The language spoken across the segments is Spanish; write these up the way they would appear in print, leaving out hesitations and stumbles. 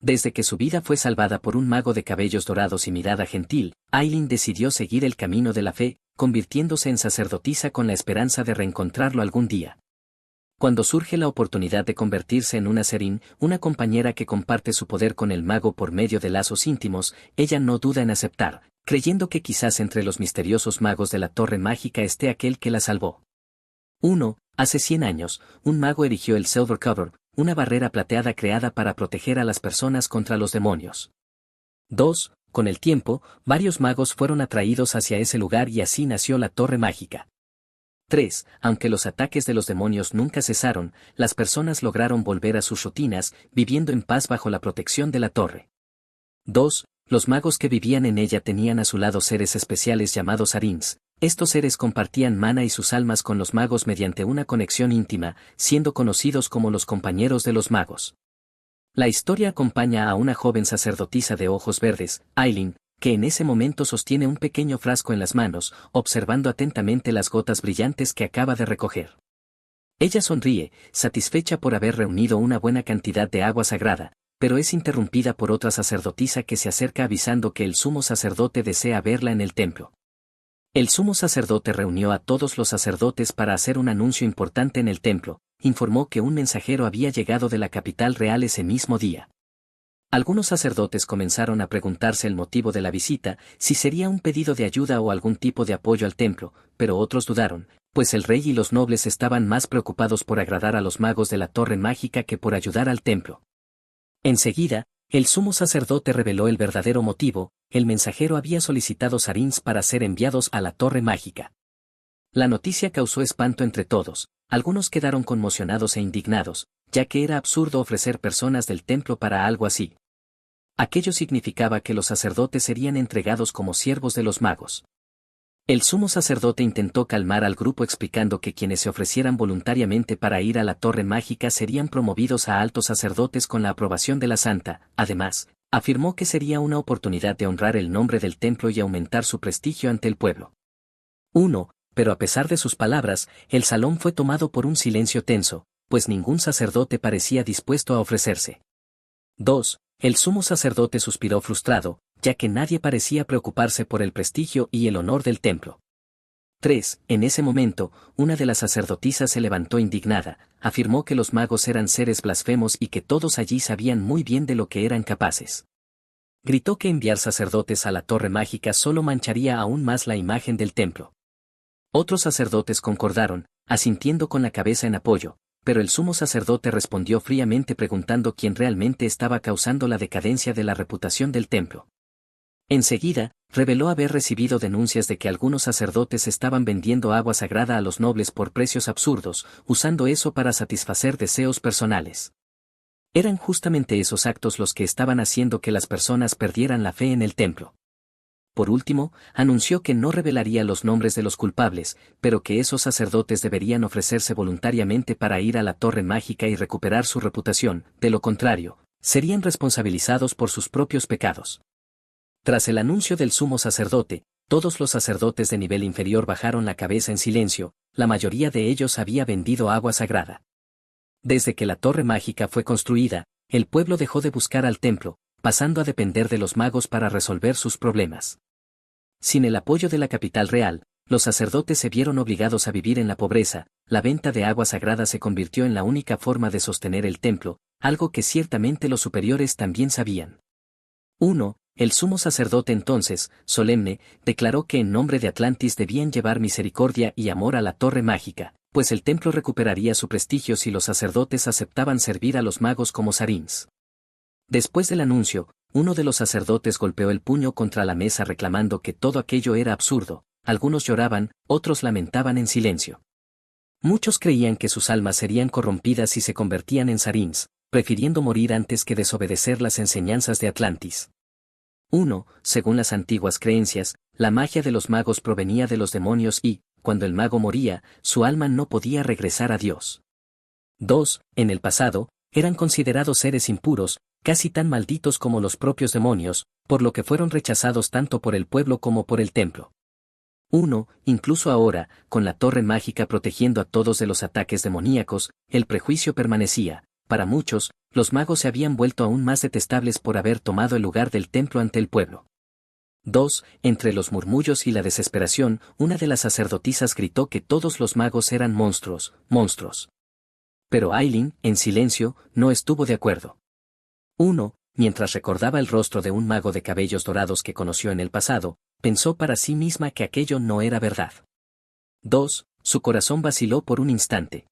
Desde que su vida fue salvada por un mago de cabellos dorados y mirada gentil, Aileen decidió seguir el camino de la fe, convirtiéndose en sacerdotisa con la esperanza de reencontrarlo algún día. Cuando surge la oportunidad de convertirse en una Serene, una compañera que comparte su poder con el mago por medio de lazos íntimos, ella no duda en aceptar, creyendo que quizás entre los misteriosos magos de la Torre Mágica esté aquel que la salvó. 1. Hace 100 años, un mago erigió el Silver Cover, una barrera plateada creada para proteger a las personas contra los demonios. 2. Con el tiempo, varios magos fueron atraídos hacia ese lugar y así nació la Torre Mágica. 3. Aunque los ataques de los demonios nunca cesaron, las personas lograron volver a sus rutinas, viviendo en paz bajo la protección de la torre. 2. Los magos que vivían en ella tenían a su lado seres especiales llamados Sarins. Estos seres compartían mana y sus almas con los magos mediante una conexión íntima, siendo conocidos como los compañeros de los magos. La historia acompaña a una joven sacerdotisa de ojos verdes, Aileen, que en ese momento sostiene un pequeño frasco en las manos, observando atentamente las gotas brillantes que acaba de recoger. Ella sonríe, satisfecha por haber reunido una buena cantidad de agua sagrada, pero es interrumpida por otra sacerdotisa que se acerca avisando que el sumo sacerdote desea verla en el templo. El sumo sacerdote reunió a todos los sacerdotes para hacer un anuncio importante en el templo, informó que un mensajero había llegado de la capital real ese mismo día. Algunos sacerdotes comenzaron a preguntarse el motivo de la visita, si sería un pedido de ayuda o algún tipo de apoyo al templo, pero otros dudaron, pues el rey y los nobles estaban más preocupados por agradar a los magos de la Torre Mágica que por ayudar al templo. Enseguida, el sumo sacerdote reveló el verdadero motivo: el mensajero había solicitado Sarins para ser enviados a la Torre Mágica. La noticia causó espanto entre todos, algunos quedaron conmocionados e indignados, ya que era absurdo ofrecer personas del templo para algo así. Aquello significaba que los sacerdotes serían entregados como siervos de los magos. El sumo sacerdote intentó calmar al grupo explicando que quienes se ofrecieran voluntariamente para ir a la Torre Mágica serían promovidos a altos sacerdotes con la aprobación de la Santa. Además, afirmó que sería una oportunidad de honrar el nombre del templo y aumentar su prestigio ante el pueblo. 1. Pero a pesar de sus palabras, el salón fue tomado por un silencio tenso, pues ningún sacerdote parecía dispuesto a ofrecerse. 2. El sumo sacerdote suspiró frustrado, ya que nadie parecía preocuparse por el prestigio y el honor del templo. 3. En ese momento, una de las sacerdotisas se levantó indignada, afirmó que los magos eran seres blasfemos y que todos allí sabían muy bien de lo que eran capaces. Gritó que enviar sacerdotes a la Torre Mágica solo mancharía aún más la imagen del templo. Otros sacerdotes concordaron, asintiendo con la cabeza en apoyo, pero el sumo sacerdote respondió fríamente preguntando quién realmente estaba causando la decadencia de la reputación del templo. Enseguida, reveló haber recibido denuncias de que algunos sacerdotes estaban vendiendo agua sagrada a los nobles por precios absurdos, usando eso para satisfacer deseos personales. Eran justamente esos actos los que estaban haciendo que las personas perdieran la fe en el templo. Por último, anunció que no revelaría los nombres de los culpables, pero que esos sacerdotes deberían ofrecerse voluntariamente para ir a la Torre Mágica y recuperar su reputación, de lo contrario, serían responsabilizados por sus propios pecados. Tras el anuncio del sumo sacerdote, todos los sacerdotes de nivel inferior bajaron la cabeza en silencio, la mayoría de ellos había vendido agua sagrada. Desde que la Torre Mágica fue construida, el pueblo dejó de buscar al templo, pasando a depender de los magos para resolver sus problemas. Sin el apoyo de la capital real, los sacerdotes se vieron obligados a vivir en la pobreza, la venta de agua sagrada se convirtió en la única forma de sostener el templo, algo que ciertamente los superiores también sabían. 1. El sumo sacerdote entonces, solemne, declaró que en nombre de Atlantis debían llevar misericordia y amor a la Torre Mágica, pues el templo recuperaría su prestigio si los sacerdotes aceptaban servir a los magos como Sarins. Después del anuncio, uno de los sacerdotes golpeó el puño contra la mesa reclamando que todo aquello era absurdo, algunos lloraban, otros lamentaban en silencio. Muchos creían que sus almas serían corrompidas si se convertían en Sarins, prefiriendo morir antes que desobedecer las enseñanzas de Atlantis. 1. Según las antiguas creencias, la magia de los magos provenía de los demonios y, cuando el mago moría, su alma no podía regresar a Dios. 2. En el pasado, eran considerados seres impuros, casi tan malditos como los propios demonios, por lo que fueron rechazados tanto por el pueblo como por el templo. 1. Incluso ahora, con la Torre Mágica protegiendo a todos de los ataques demoníacos, el prejuicio permanecía, para muchos, los magos se habían vuelto aún más detestables por haber tomado el lugar del templo ante el pueblo. 2. Entre los murmullos y la desesperación, una de las sacerdotisas gritó que todos los magos eran monstruos, monstruos. Pero Aileen, en silencio, no estuvo de acuerdo. 1. Mientras recordaba el rostro de un mago de cabellos dorados que conoció en el pasado, pensó para sí misma que aquello no era verdad. 2. Su corazón vaciló por un instante.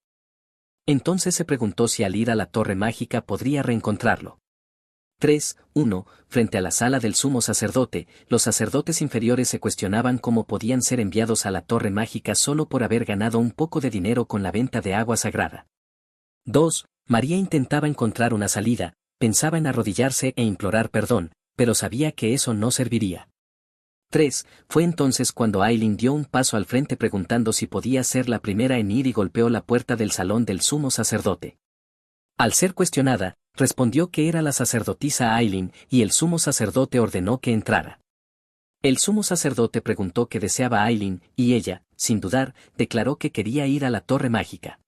Entonces se preguntó si al ir a la torre mágica podría reencontrarlo. 3. 1. Frente a la sala del sumo sacerdote, los sacerdotes inferiores se cuestionaban cómo podían ser enviados a la torre mágica solo por haber ganado un poco de dinero con la venta de agua sagrada. 2. María intentaba encontrar una salida, pensaba en arrodillarse e implorar perdón, pero sabía que eso no serviría. 3. Fue entonces cuando Aileen dio un paso al frente preguntando si podía ser la primera en ir y golpeó la puerta del salón del sumo sacerdote. Al ser cuestionada, respondió que era la sacerdotisa Aileen y el sumo sacerdote ordenó que entrara. El sumo sacerdote preguntó qué deseaba Aileen y ella, sin dudar, declaró que quería ir a la torre mágica.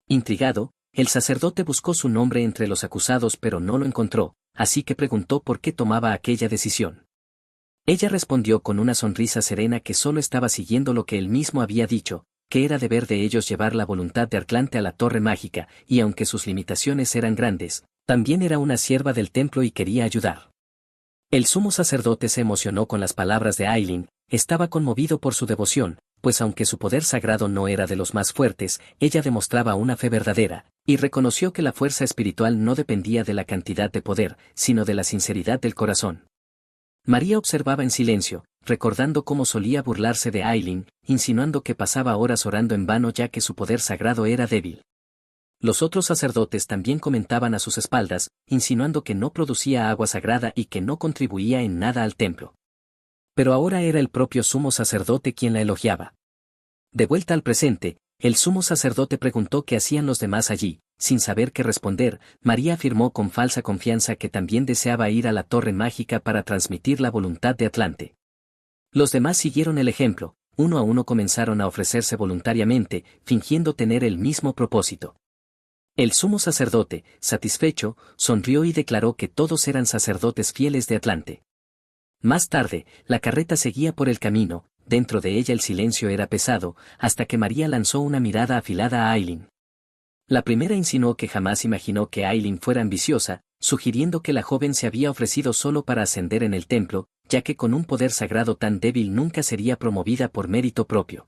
Intrigado, el sacerdote buscó su nombre entre los acusados pero no lo encontró, así que preguntó por qué tomaba aquella decisión. Ella respondió con una sonrisa serena que solo estaba siguiendo lo que él mismo había dicho, que era deber de ellos llevar la voluntad de Arclante a la torre mágica, y aunque sus limitaciones eran grandes, también era una sierva del templo y quería ayudar. El sumo sacerdote se emocionó con las palabras de Aileen, estaba conmovido por su devoción, pues aunque su poder sagrado no era de los más fuertes, ella demostraba una fe verdadera, y reconoció que la fuerza espiritual no dependía de la cantidad de poder, sino de la sinceridad del corazón. María observaba en silencio, recordando cómo solía burlarse de Aileen, insinuando que pasaba horas orando en vano ya que su poder sagrado era débil. Los otros sacerdotes también comentaban a sus espaldas, insinuando que no producía agua sagrada y que no contribuía en nada al templo. Pero ahora era el propio sumo sacerdote quien la elogiaba. De vuelta al presente, el sumo sacerdote preguntó qué hacían los demás allí. Sin saber qué responder, María afirmó con falsa confianza que también deseaba ir a la torre mágica para transmitir la voluntad de Atlante. Los demás siguieron el ejemplo, uno a uno comenzaron a ofrecerse voluntariamente, fingiendo tener el mismo propósito. El sumo sacerdote, satisfecho, sonrió y declaró que todos eran sacerdotes fieles de Atlante. Más tarde, la carreta seguía por el camino, dentro de ella el silencio era pesado, hasta que María lanzó una mirada afilada a Aileen. La primera insinuó que jamás imaginó que Aileen fuera ambiciosa, sugiriendo que la joven se había ofrecido solo para ascender en el templo, ya que con un poder sagrado tan débil nunca sería promovida por mérito propio.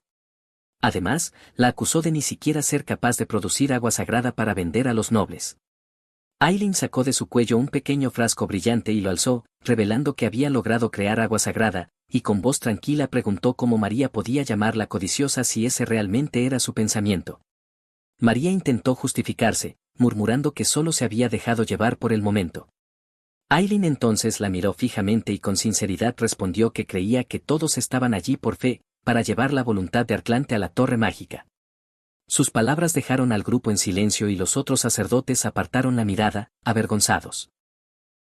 Además, la acusó de ni siquiera ser capaz de producir agua sagrada para vender a los nobles. Aileen sacó de su cuello un pequeño frasco brillante y lo alzó, revelando que había logrado crear agua sagrada, y con voz tranquila preguntó cómo María podía llamarla codiciosa si ese realmente era su pensamiento. María intentó justificarse, murmurando que solo se había dejado llevar por el momento. Aileen entonces la miró fijamente y con sinceridad respondió que creía que todos estaban allí por fe, para llevar la voluntad de Arclante a la torre mágica. Sus palabras dejaron al grupo en silencio y los otros sacerdotes apartaron la mirada, avergonzados.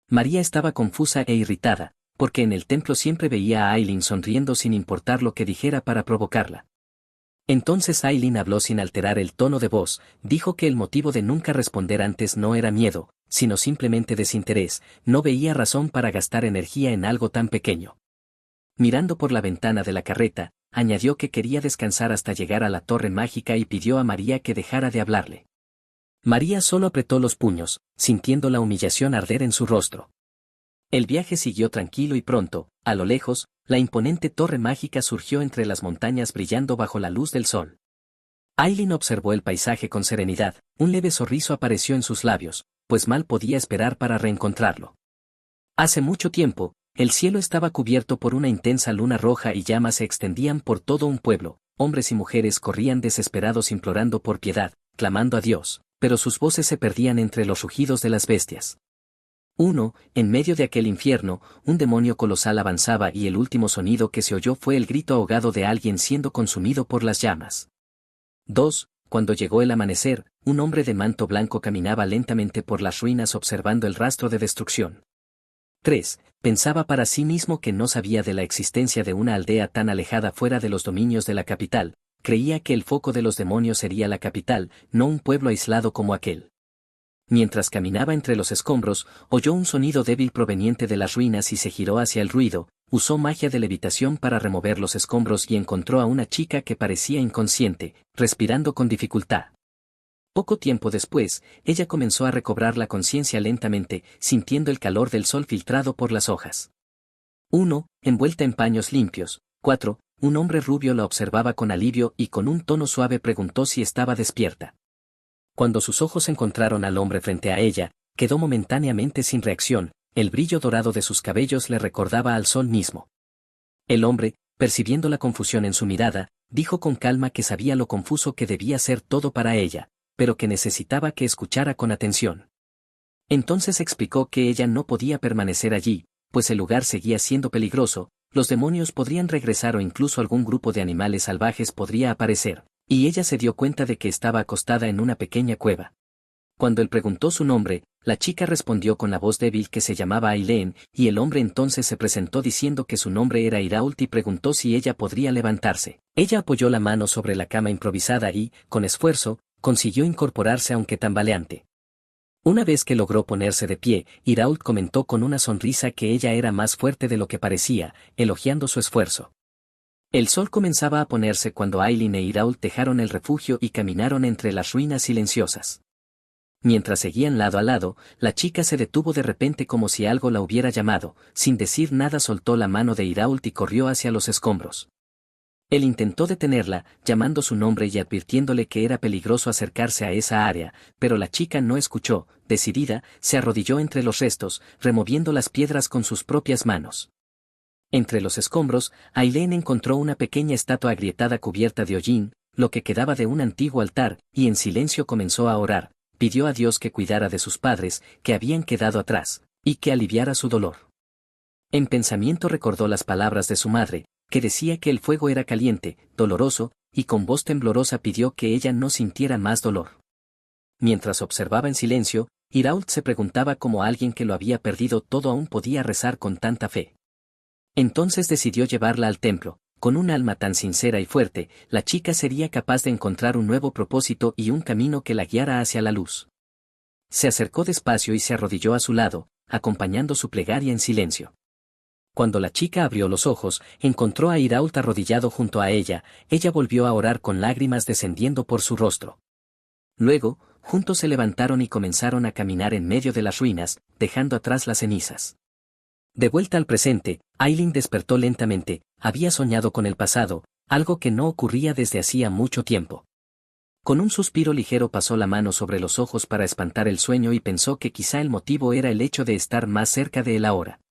María estaba confusa e irritada, porque en el templo siempre veía a Aileen sonriendo sin importar lo que dijera para provocarla. Entonces Aileen habló sin alterar el tono de voz, dijo que el motivo de nunca responder antes no era miedo, sino simplemente desinterés, no veía razón para gastar energía en algo tan pequeño. Mirando por la ventana de la carreta, añadió que quería descansar hasta llegar a la torre mágica y pidió a María que dejara de hablarle. María solo apretó los puños, sintiendo la humillación arder en su rostro. El viaje siguió tranquilo y pronto, a lo lejos, la imponente torre mágica surgió entre las montañas brillando bajo la luz del sol. Aileen observó el paisaje con serenidad, un leve sorriso apareció en sus labios, pues mal podía esperar para reencontrarlo. Hace mucho tiempo, el cielo estaba cubierto por una intensa luna roja y llamas se extendían por todo un pueblo, hombres y mujeres corrían desesperados implorando por piedad, clamando a Dios, pero sus voces se perdían entre los rugidos de las bestias. En medio de aquel infierno, un demonio colosal avanzaba y el último sonido que se oyó fue el grito ahogado de alguien siendo consumido por las llamas. 2. Cuando llegó el amanecer, un hombre de manto blanco caminaba lentamente por las ruinas observando el rastro de destrucción. 3. Pensaba para sí mismo que no sabía de la existencia de una aldea tan alejada fuera de los dominios de la capital, creía que el foco de los demonios sería la capital, no un pueblo aislado como aquel. Mientras caminaba entre los escombros, oyó un sonido débil proveniente de las ruinas y se giró hacia el ruido, usó magia de levitación para remover los escombros y encontró a una chica que parecía inconsciente, respirando con dificultad. Poco tiempo después, ella comenzó a recobrar la conciencia lentamente, sintiendo el calor del sol filtrado por las hojas. 1. Envuelta en paños limpios. 4. Un hombre rubio la observaba con alivio y con un tono suave preguntó si estaba despierta. Cuando sus ojos encontraron al hombre frente a ella, quedó momentáneamente sin reacción, el brillo dorado de sus cabellos le recordaba al sol mismo. El hombre, percibiendo la confusión en su mirada, dijo con calma que sabía lo confuso que debía ser todo para ella, pero que necesitaba que escuchara con atención. Entonces explicó que ella no podía permanecer allí, pues el lugar seguía siendo peligroso, los demonios podrían regresar o incluso algún grupo de animales salvajes podría aparecer, y ella se dio cuenta de que estaba acostada en una pequeña cueva. Cuando él preguntó su nombre, la chica respondió con la voz débil que se llamaba Aileen, y el hombre entonces se presentó diciendo que su nombre era Irault y preguntó si ella podría levantarse. Ella apoyó la mano sobre la cama improvisada y, con esfuerzo, consiguió incorporarse aunque tambaleante. Una vez que logró ponerse de pie, Irault comentó con una sonrisa que ella era más fuerte de lo que parecía, elogiando su esfuerzo. El sol comenzaba a ponerse cuando Aileen e Irault dejaron el refugio y caminaron entre las ruinas silenciosas. Mientras seguían lado a lado, la chica se detuvo de repente como si algo la hubiera llamado, sin decir nada soltó la mano de Irault y corrió hacia los escombros. Él intentó detenerla, llamando su nombre y advirtiéndole que era peligroso acercarse a esa área, pero la chica no escuchó, decidida, se arrodilló entre los restos, removiendo las piedras con sus propias manos. Entre los escombros, Aileen encontró una pequeña estatua agrietada cubierta de hollín, lo que quedaba de un antiguo altar, y en silencio comenzó a orar, pidió a Dios que cuidara de sus padres, que habían quedado atrás, y que aliviara su dolor. En pensamiento recordó las palabras de su madre, que decía que el fuego era caliente, doloroso, y con voz temblorosa pidió que ella no sintiera más dolor. Mientras observaba en silencio, Irault se preguntaba cómo alguien que lo había perdido todo aún podía rezar con tanta fe. Entonces decidió llevarla al templo. Con un alma tan sincera y fuerte, la chica sería capaz de encontrar un nuevo propósito y un camino que la guiara hacia la luz. Se acercó despacio y se arrodilló a su lado, acompañando su plegaria en silencio. Cuando la chica abrió los ojos, encontró a Irault arrodillado junto a ella, ella volvió a orar con lágrimas descendiendo por su rostro. Luego, juntos se levantaron y comenzaron a caminar en medio de las ruinas, dejando atrás las cenizas. De vuelta al presente, Aileen despertó lentamente, había soñado con el pasado, algo que no ocurría desde hacía mucho tiempo. Con un suspiro ligero pasó la mano sobre los ojos para espantar el sueño y pensó que quizá el motivo era el hecho de estar más cerca de él ahora.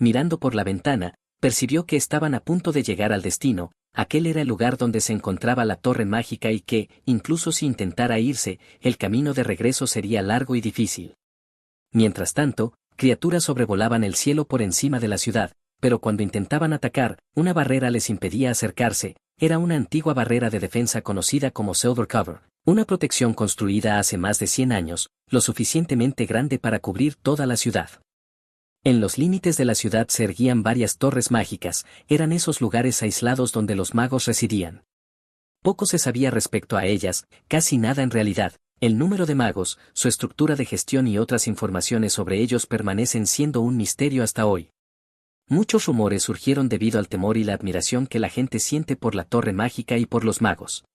Mirando por la ventana, percibió que estaban a punto de llegar al destino, aquel era el lugar donde se encontraba la torre mágica y que, incluso si intentara irse, el camino de regreso sería largo y difícil. Mientras tanto, criaturas sobrevolaban el cielo por encima de la ciudad, pero cuando intentaban atacar, una barrera les impedía acercarse, era una antigua barrera de defensa conocida como Silver Cover, una protección construida hace más de 100 años, lo suficientemente grande para cubrir toda la ciudad. En los límites de la ciudad se erguían varias torres mágicas, eran esos lugares aislados donde los magos residían. Poco se sabía respecto a ellas, casi nada en realidad. El número de magos, su estructura de gestión y otras informaciones sobre ellos permanecen siendo un misterio hasta hoy. Muchos rumores surgieron debido al temor y la admiración que la gente siente por la torre mágica y por los magos.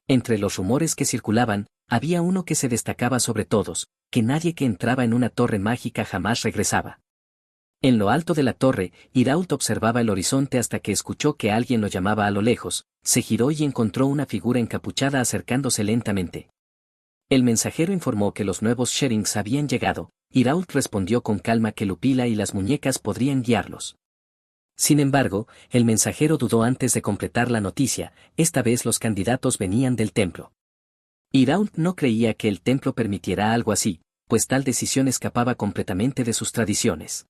Entre los rumores que circulaban, había uno que se destacaba sobre todos, que nadie que entraba en una torre mágica jamás regresaba. En lo alto de la torre, Irault observaba el horizonte hasta que escuchó que alguien lo llamaba a lo lejos, se giró y encontró una figura encapuchada acercándose lentamente. El mensajero informó que los nuevos Sherings habían llegado, Irault respondió con calma que Lupila y las muñecas podrían guiarlos. Sin embargo, el mensajero dudó antes de completar la noticia, esta vez los candidatos venían del templo. Irault no creía que el templo permitiera algo así, pues tal decisión escapaba completamente de sus tradiciones.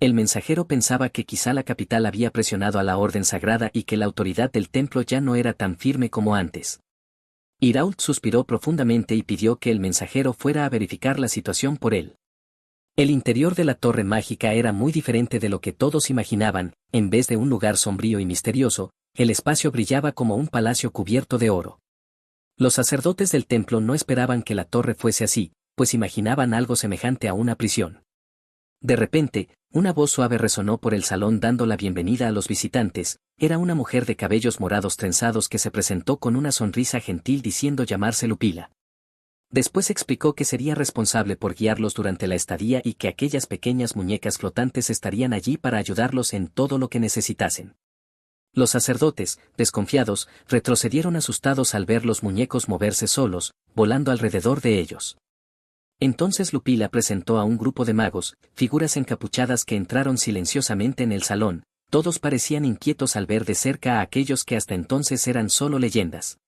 El mensajero pensaba que quizá la capital había presionado a la orden sagrada y que la autoridad del templo ya no era tan firme como antes. Irault suspiró profundamente y pidió que el mensajero fuera a verificar la situación por él. El interior de la torre mágica era muy diferente de lo que todos imaginaban, en vez de un lugar sombrío y misterioso, el espacio brillaba como un palacio cubierto de oro. Los sacerdotes del templo no esperaban que la torre fuese así, pues imaginaban algo semejante a una prisión. De repente, una voz suave resonó por el salón dando la bienvenida a los visitantes. Era una mujer de cabellos morados trenzados que se presentó con una sonrisa gentil diciendo llamarse Lupila. Después explicó que sería responsable por guiarlos durante la estadía y que aquellas pequeñas muñecas flotantes estarían allí para ayudarlos en todo lo que necesitasen. Los sacerdotes, desconfiados, retrocedieron asustados al ver los muñecos moverse solos, volando alrededor de ellos. Entonces Lupila presentó a un grupo de magos, figuras encapuchadas que entraron silenciosamente en el salón. Todos parecían inquietos al ver de cerca a aquellos que hasta entonces eran solo leyendas.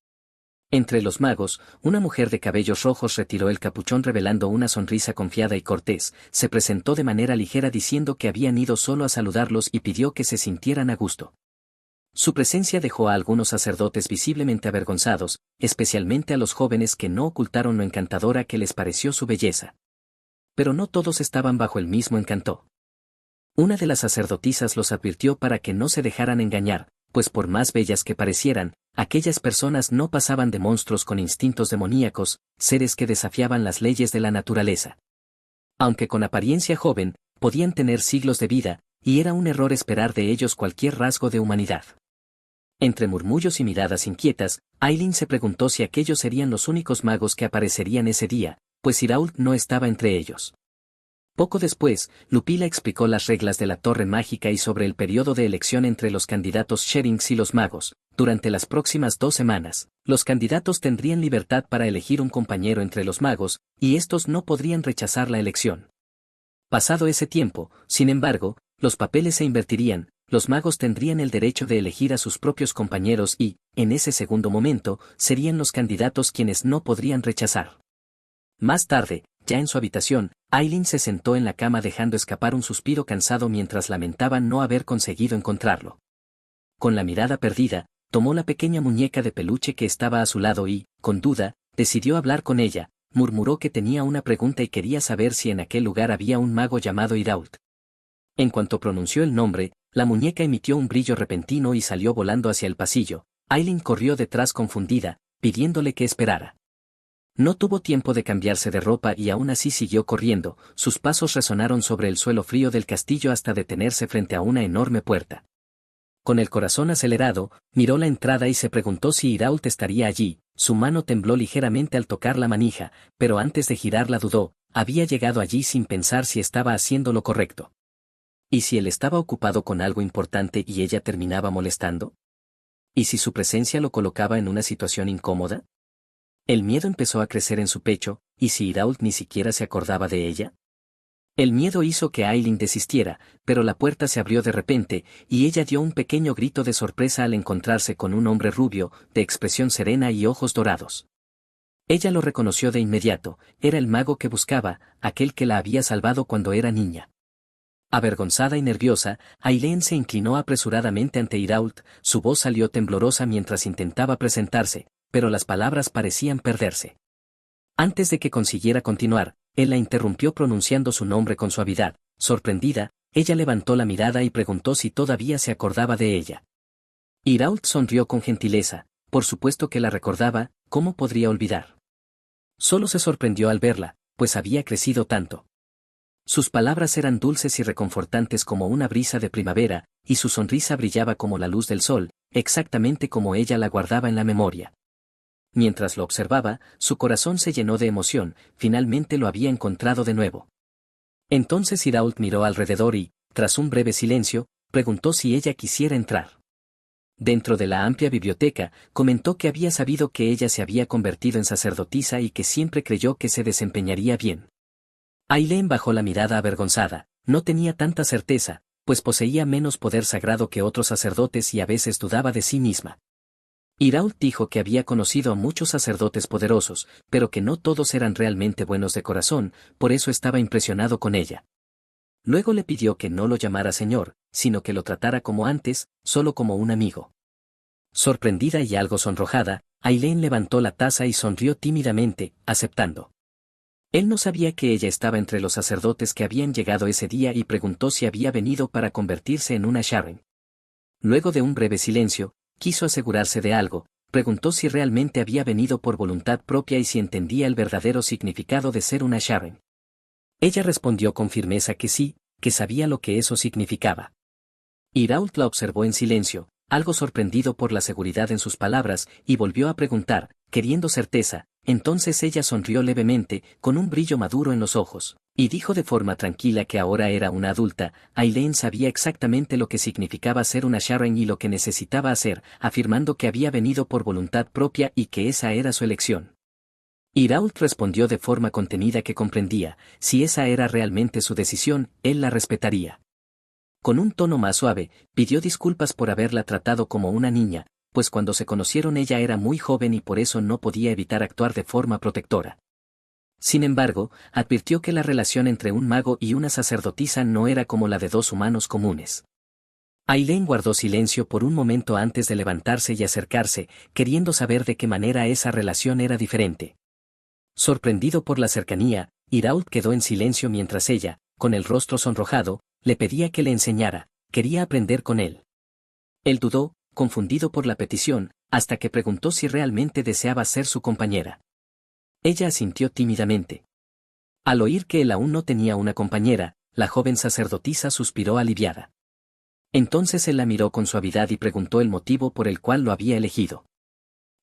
Entre los magos, una mujer de cabellos rojos retiró el capuchón revelando una sonrisa confiada y cortés. Se presentó de manera ligera diciendo que habían ido solo a saludarlos y pidió que se sintieran a gusto. Su presencia dejó a algunos sacerdotes visiblemente avergonzados, especialmente a los jóvenes que no ocultaron lo encantadora que les pareció su belleza. Pero no todos estaban bajo el mismo encanto. Una de las sacerdotisas los advirtió para que no se dejaran engañar, pues por más bellas que parecieran, aquellas personas no pasaban de monstruos con instintos demoníacos, seres que desafiaban las leyes de la naturaleza. Aunque con apariencia joven, podían tener siglos de vida, y era un error esperar de ellos cualquier rasgo de humanidad. Entre murmullos y miradas inquietas, Aileen se preguntó si aquellos serían los únicos magos que aparecerían ese día, pues Irault no estaba entre ellos. Poco después, Lupila explicó las reglas de la Torre Mágica y sobre el periodo de elección entre los candidatos Sherings y los magos. Durante las próximas 2 semanas, los candidatos tendrían libertad para elegir un compañero entre los magos, y estos no podrían rechazar la elección. Pasado ese tiempo, sin embargo, los papeles se invertirían. Los magos tendrían el derecho de elegir a sus propios compañeros y, en ese segundo momento, serían los candidatos quienes no podrían rechazar. Más tarde, ya en su habitación, Aileen se sentó en la cama dejando escapar un suspiro cansado mientras lamentaba no haber conseguido encontrarlo. Con la mirada perdida, tomó la pequeña muñeca de peluche que estaba a su lado y, con duda, decidió hablar con ella. Murmuró que tenía una pregunta y quería saber si en aquel lugar había un mago llamado Irault. En cuanto pronunció el nombre, la muñeca emitió un brillo repentino y salió volando hacia el pasillo. Aileen corrió detrás confundida, pidiéndole que esperara. No tuvo tiempo de cambiarse de ropa y aún así siguió corriendo. Sus pasos resonaron sobre el suelo frío del castillo hasta detenerse frente a una enorme puerta. Con el corazón acelerado, miró la entrada y se preguntó si Irault estaría allí. Su mano tembló ligeramente al tocar la manija, pero antes de girarla dudó. Había llegado allí sin pensar si estaba haciendo lo correcto. ¿Y si él estaba ocupado con algo importante y ella terminaba molestando? ¿Y si su presencia lo colocaba en una situación incómoda? El miedo empezó a crecer en su pecho. ¿Y si Irault ni siquiera se acordaba de ella? El miedo hizo que Aileen desistiera, pero la puerta se abrió de repente, y ella dio un pequeño grito de sorpresa al encontrarse con un hombre rubio, de expresión serena y ojos dorados. Ella lo reconoció de inmediato. Era el mago que buscaba, aquel que la había salvado cuando era niña. Avergonzada y nerviosa, Aileen se inclinó apresuradamente ante Irault. Su voz salió temblorosa mientras intentaba presentarse, pero las palabras parecían perderse. Antes de que consiguiera continuar, él la interrumpió pronunciando su nombre con suavidad. Sorprendida, ella levantó la mirada y preguntó si todavía se acordaba de ella. Irault sonrió con gentileza. Por supuesto que la recordaba. ¿Cómo podría olvidar? Solo se sorprendió al verla, pues había crecido tanto. Sus palabras eran dulces y reconfortantes como una brisa de primavera, y su sonrisa brillaba como la luz del sol, exactamente como ella la guardaba en la memoria. Mientras lo observaba, su corazón se llenó de emoción. Finalmente lo había encontrado de nuevo. Entonces Irault miró alrededor y, tras un breve silencio, preguntó si ella quisiera entrar. Dentro de la amplia biblioteca, comentó que había sabido que ella se había convertido en sacerdotisa y que siempre creyó que se desempeñaría bien. Aileen bajó la mirada avergonzada. No tenía tanta certeza, pues poseía menos poder sagrado que otros sacerdotes y a veces dudaba de sí misma. Irault dijo que había conocido a muchos sacerdotes poderosos, pero que no todos eran realmente buenos de corazón, por eso estaba impresionado con ella. Luego le pidió que no lo llamara señor, sino que lo tratara como antes, solo como un amigo. Sorprendida y algo sonrojada, Aileen levantó la taza y sonrió tímidamente, aceptando. Él no sabía que ella estaba entre los sacerdotes que habían llegado ese día y preguntó si había venido para convertirse en una Sharing. Luego de un breve silencio, quiso asegurarse de algo. preguntó si realmente había venido por voluntad propia y si entendía el verdadero significado de ser una Sharen. Ella respondió con firmeza que sí, que sabía lo que eso significaba. Irault la observó en silencio, algo sorprendido por la seguridad en sus palabras, y volvió a preguntar, queriendo certeza. Entonces ella sonrió levemente, con un brillo maduro en los ojos, y dijo de forma tranquila que ahora era una adulta. Aileen sabía exactamente lo que significaba ser una Sharen y lo que necesitaba hacer, afirmando que había venido por voluntad propia y que esa era su elección. Irault respondió de forma contenida que comprendía, si esa era realmente su decisión, él la respetaría. Con un tono más suave, pidió disculpas por haberla tratado como una niña, pues cuando se conocieron ella era muy joven y por eso no podía evitar actuar de forma protectora. Sin embargo, advirtió que la relación entre un mago y una sacerdotisa no era como la de dos humanos comunes. Aileen guardó silencio por un momento antes de levantarse y acercarse, queriendo saber de qué manera esa relación era diferente. Sorprendido por la cercanía, Irault quedó en silencio mientras ella, con el rostro sonrojado, le pedía que le enseñara, quería aprender con él. Él dudó, confundido por la petición, hasta que preguntó si realmente deseaba ser su compañera. Ella asintió tímidamente. Al oír que él aún no tenía una compañera, la joven sacerdotisa suspiró aliviada. Entonces él la miró con suavidad y preguntó el motivo por el cual lo había elegido.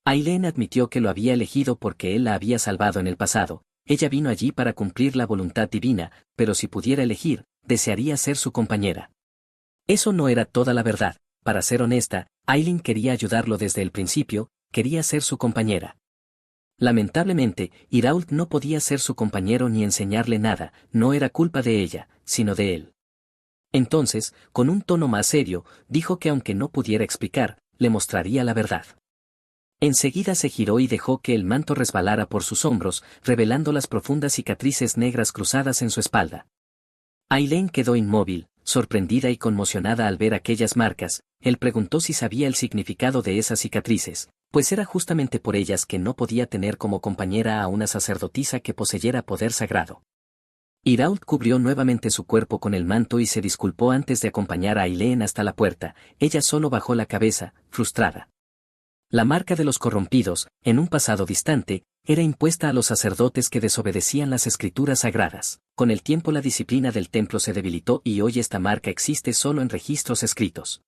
Aileen admitió que lo había elegido porque él la había salvado en el pasado. Ella vino allí para cumplir la voluntad divina, pero si pudiera elegir, desearía ser su compañera. Eso no era toda la verdad. Para ser honesta, Aileen quería ayudarlo desde el principio, quería ser su compañera. Lamentablemente, Irault no podía ser su compañero ni enseñarle nada, no era culpa de ella, sino de él. Entonces, con un tono más serio, dijo que aunque no pudiera explicar, le mostraría la verdad. Enseguida se giró y dejó que el manto resbalara por sus hombros, revelando las profundas cicatrices negras cruzadas en su espalda. Aileen quedó inmóvil, sorprendida y conmocionada al ver aquellas marcas. Él preguntó si sabía el significado de esas cicatrices, pues era justamente por ellas que no podía tener como compañera a una sacerdotisa que poseyera poder sagrado. Irault cubrió nuevamente su cuerpo con el manto y se disculpó antes de acompañar a Aileen hasta la puerta. Ella solo bajó la cabeza, frustrada. La marca de los corrompidos, en un pasado distante, era impuesta a los sacerdotes que desobedecían las escrituras sagradas. Con el tiempo la disciplina del templo se debilitó y hoy esta marca existe solo en registros escritos.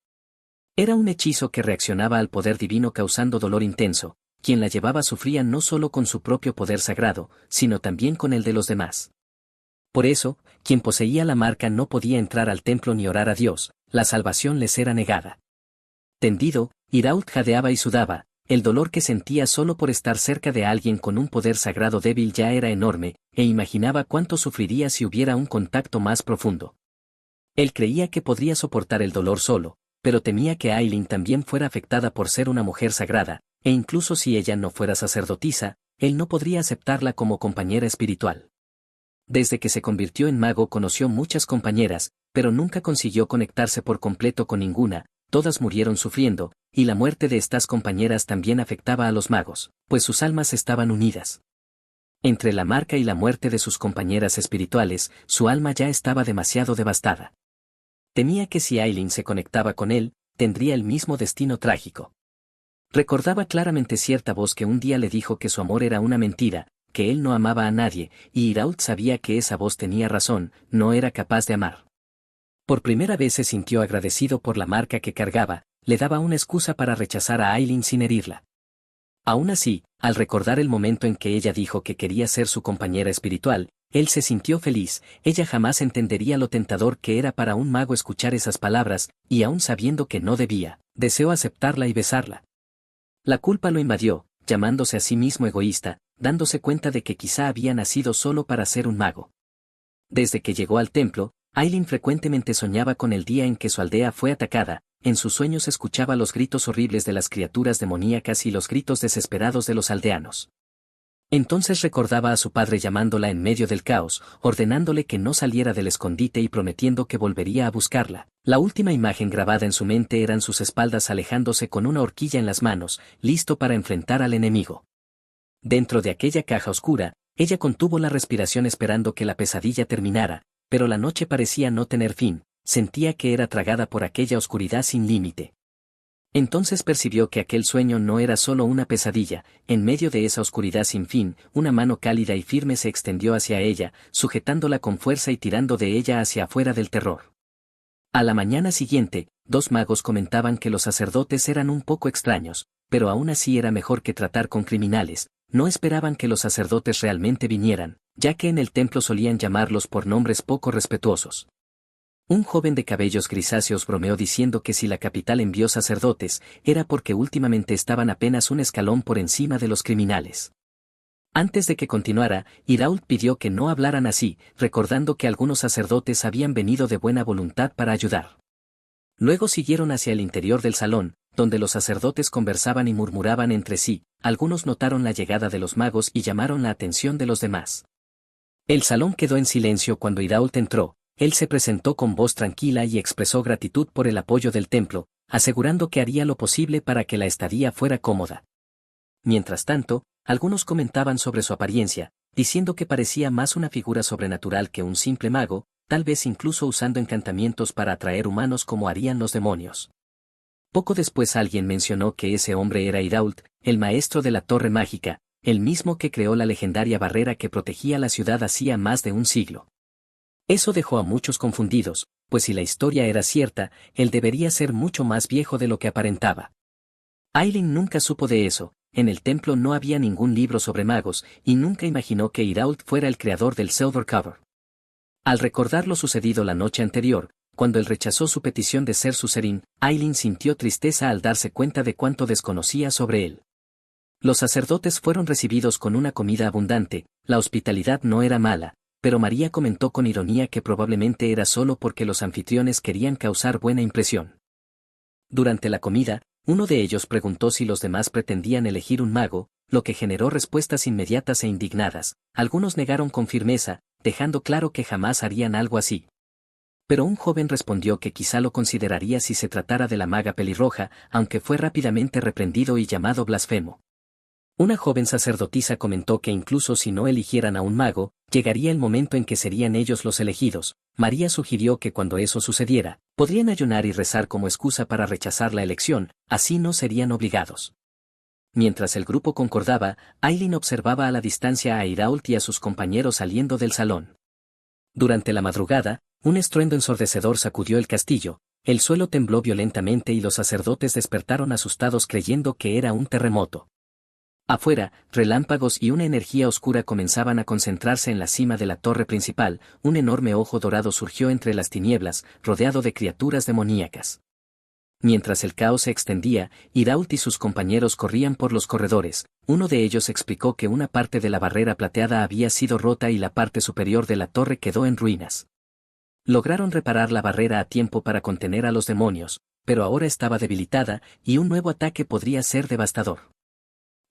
Era un hechizo que reaccionaba al poder divino causando dolor intenso. Quien la llevaba sufría no solo con su propio poder sagrado, sino también con el de los demás. Por eso, quien poseía la marca no podía entrar al templo ni orar a Dios, la salvación les era negada. Tendido, Irault jadeaba y sudaba, el dolor que sentía solo por estar cerca de alguien con un poder sagrado débil ya era enorme, e imaginaba cuánto sufriría si hubiera un contacto más profundo. Él creía que podría soportar el dolor solo, pero temía que Aileen también fuera afectada por ser una mujer sagrada, e incluso si ella no fuera sacerdotisa, él no podría aceptarla como compañera espiritual. Desde que se convirtió en mago conoció muchas compañeras, pero nunca consiguió conectarse por completo con ninguna. Todas murieron sufriendo, y la muerte de estas compañeras también afectaba a los magos, pues sus almas estaban unidas. Entre la marca y la muerte de sus compañeras espirituales, su alma ya estaba demasiado devastada. Temía que si Aileen se conectaba con él, tendría el mismo destino trágico. Recordaba claramente cierta voz que un día le dijo que su amor era una mentira, que él no amaba a nadie, y Irault sabía que esa voz tenía razón, no era capaz de amar. Por primera vez se sintió agradecido por la marca que cargaba, le daba una excusa para rechazar a Aileen sin herirla. Aún así, al recordar el momento en que ella dijo que quería ser su compañera espiritual, él se sintió feliz. Ella jamás entendería lo tentador que era para un mago escuchar esas palabras, y aún sabiendo que no debía, deseó aceptarla y besarla. La culpa lo invadió, llamándose a sí mismo egoísta, dándose cuenta de que quizá había nacido solo para ser un mago. Desde que llegó al templo, Aileen frecuentemente soñaba con el día en que su aldea fue atacada. En sus sueños escuchaba los gritos horribles de las criaturas demoníacas y los gritos desesperados de los aldeanos. Entonces recordaba a su padre llamándola en medio del caos, ordenándole que no saliera del escondite y prometiendo que volvería a buscarla. La última imagen grabada en su mente eran sus espaldas alejándose con una horquilla en las manos, listo para enfrentar al enemigo. Dentro de aquella caja oscura, ella contuvo la respiración esperando que la pesadilla terminara, pero la noche parecía no tener fin, sentía que era tragada por aquella oscuridad sin límite. Entonces percibió que aquel sueño no era solo una pesadilla. En medio de esa oscuridad sin fin, una mano cálida y firme se extendió hacia ella, sujetándola con fuerza y tirando de ella hacia afuera del terror. A la mañana siguiente, dos magos comentaban que los sacerdotes eran un poco extraños, pero aún así era mejor que tratar con criminales. No esperaban que los sacerdotes realmente vinieran, ya que en el templo solían llamarlos por nombres poco respetuosos. Un joven de cabellos grisáceos bromeó diciendo que si la capital envió sacerdotes, era porque últimamente estaban apenas un escalón por encima de los criminales. Antes de que continuara, Irault pidió que no hablaran así, recordando que algunos sacerdotes habían venido de buena voluntad para ayudar. Luego siguieron hacia el interior del salón, donde los sacerdotes conversaban y murmuraban entre sí. Algunos notaron la llegada de los magos y llamaron la atención de los demás. El salón quedó en silencio cuando Irault entró. Él se presentó con voz tranquila y expresó gratitud por el apoyo del templo, asegurando que haría lo posible para que la estadía fuera cómoda. Mientras tanto, algunos comentaban sobre su apariencia, diciendo que parecía más una figura sobrenatural que un simple mago, tal vez incluso usando encantamientos para atraer humanos como harían los demonios. Poco después alguien mencionó que ese hombre era Irault, el maestro de la Torre Mágica, el mismo que creó la legendaria barrera que protegía la ciudad hacía más de un siglo. Eso dejó a muchos confundidos, pues si la historia era cierta, él debería ser mucho más viejo de lo que aparentaba. Aileen nunca supo de eso. En el templo no había ningún libro sobre magos, y nunca imaginó que Irault fuera el creador del Silver Cover. Al recordar lo sucedido la noche anterior, cuando él rechazó su petición de ser Suzerain, Aileen sintió tristeza al darse cuenta de cuánto desconocía sobre él. Los sacerdotes fueron recibidos con una comida abundante, la hospitalidad no era mala, pero María comentó con ironía que probablemente era solo porque los anfitriones querían causar buena impresión. Durante la comida, uno de ellos preguntó si los demás pretendían elegir un mago, lo que generó respuestas inmediatas e indignadas. Algunos negaron con firmeza, dejando claro que jamás harían algo así. Pero un joven respondió que quizá lo consideraría si se tratara de la maga pelirroja, aunque fue rápidamente reprendido y llamado blasfemo. Una joven sacerdotisa comentó que incluso si no eligieran a un mago, llegaría el momento en que serían ellos los elegidos. María sugirió que cuando eso sucediera, podrían ayunar y rezar como excusa para rechazar la elección, así no serían obligados. Mientras el grupo concordaba, Aileen observaba a la distancia a Irault y a sus compañeros saliendo del salón. Durante la madrugada, un estruendo ensordecedor sacudió el castillo, el suelo tembló violentamente y los sacerdotes despertaron asustados creyendo que era un terremoto. Afuera, relámpagos y una energía oscura comenzaban a concentrarse en la cima de la torre principal. Un enorme ojo dorado surgió entre las tinieblas, rodeado de criaturas demoníacas. Mientras el caos se extendía, Irault y sus compañeros corrían por los corredores. Uno de ellos explicó que una parte de la barrera plateada había sido rota y la parte superior de la torre quedó en ruinas. Lograron reparar la barrera a tiempo para contener a los demonios, pero ahora estaba debilitada, y un nuevo ataque podría ser devastador.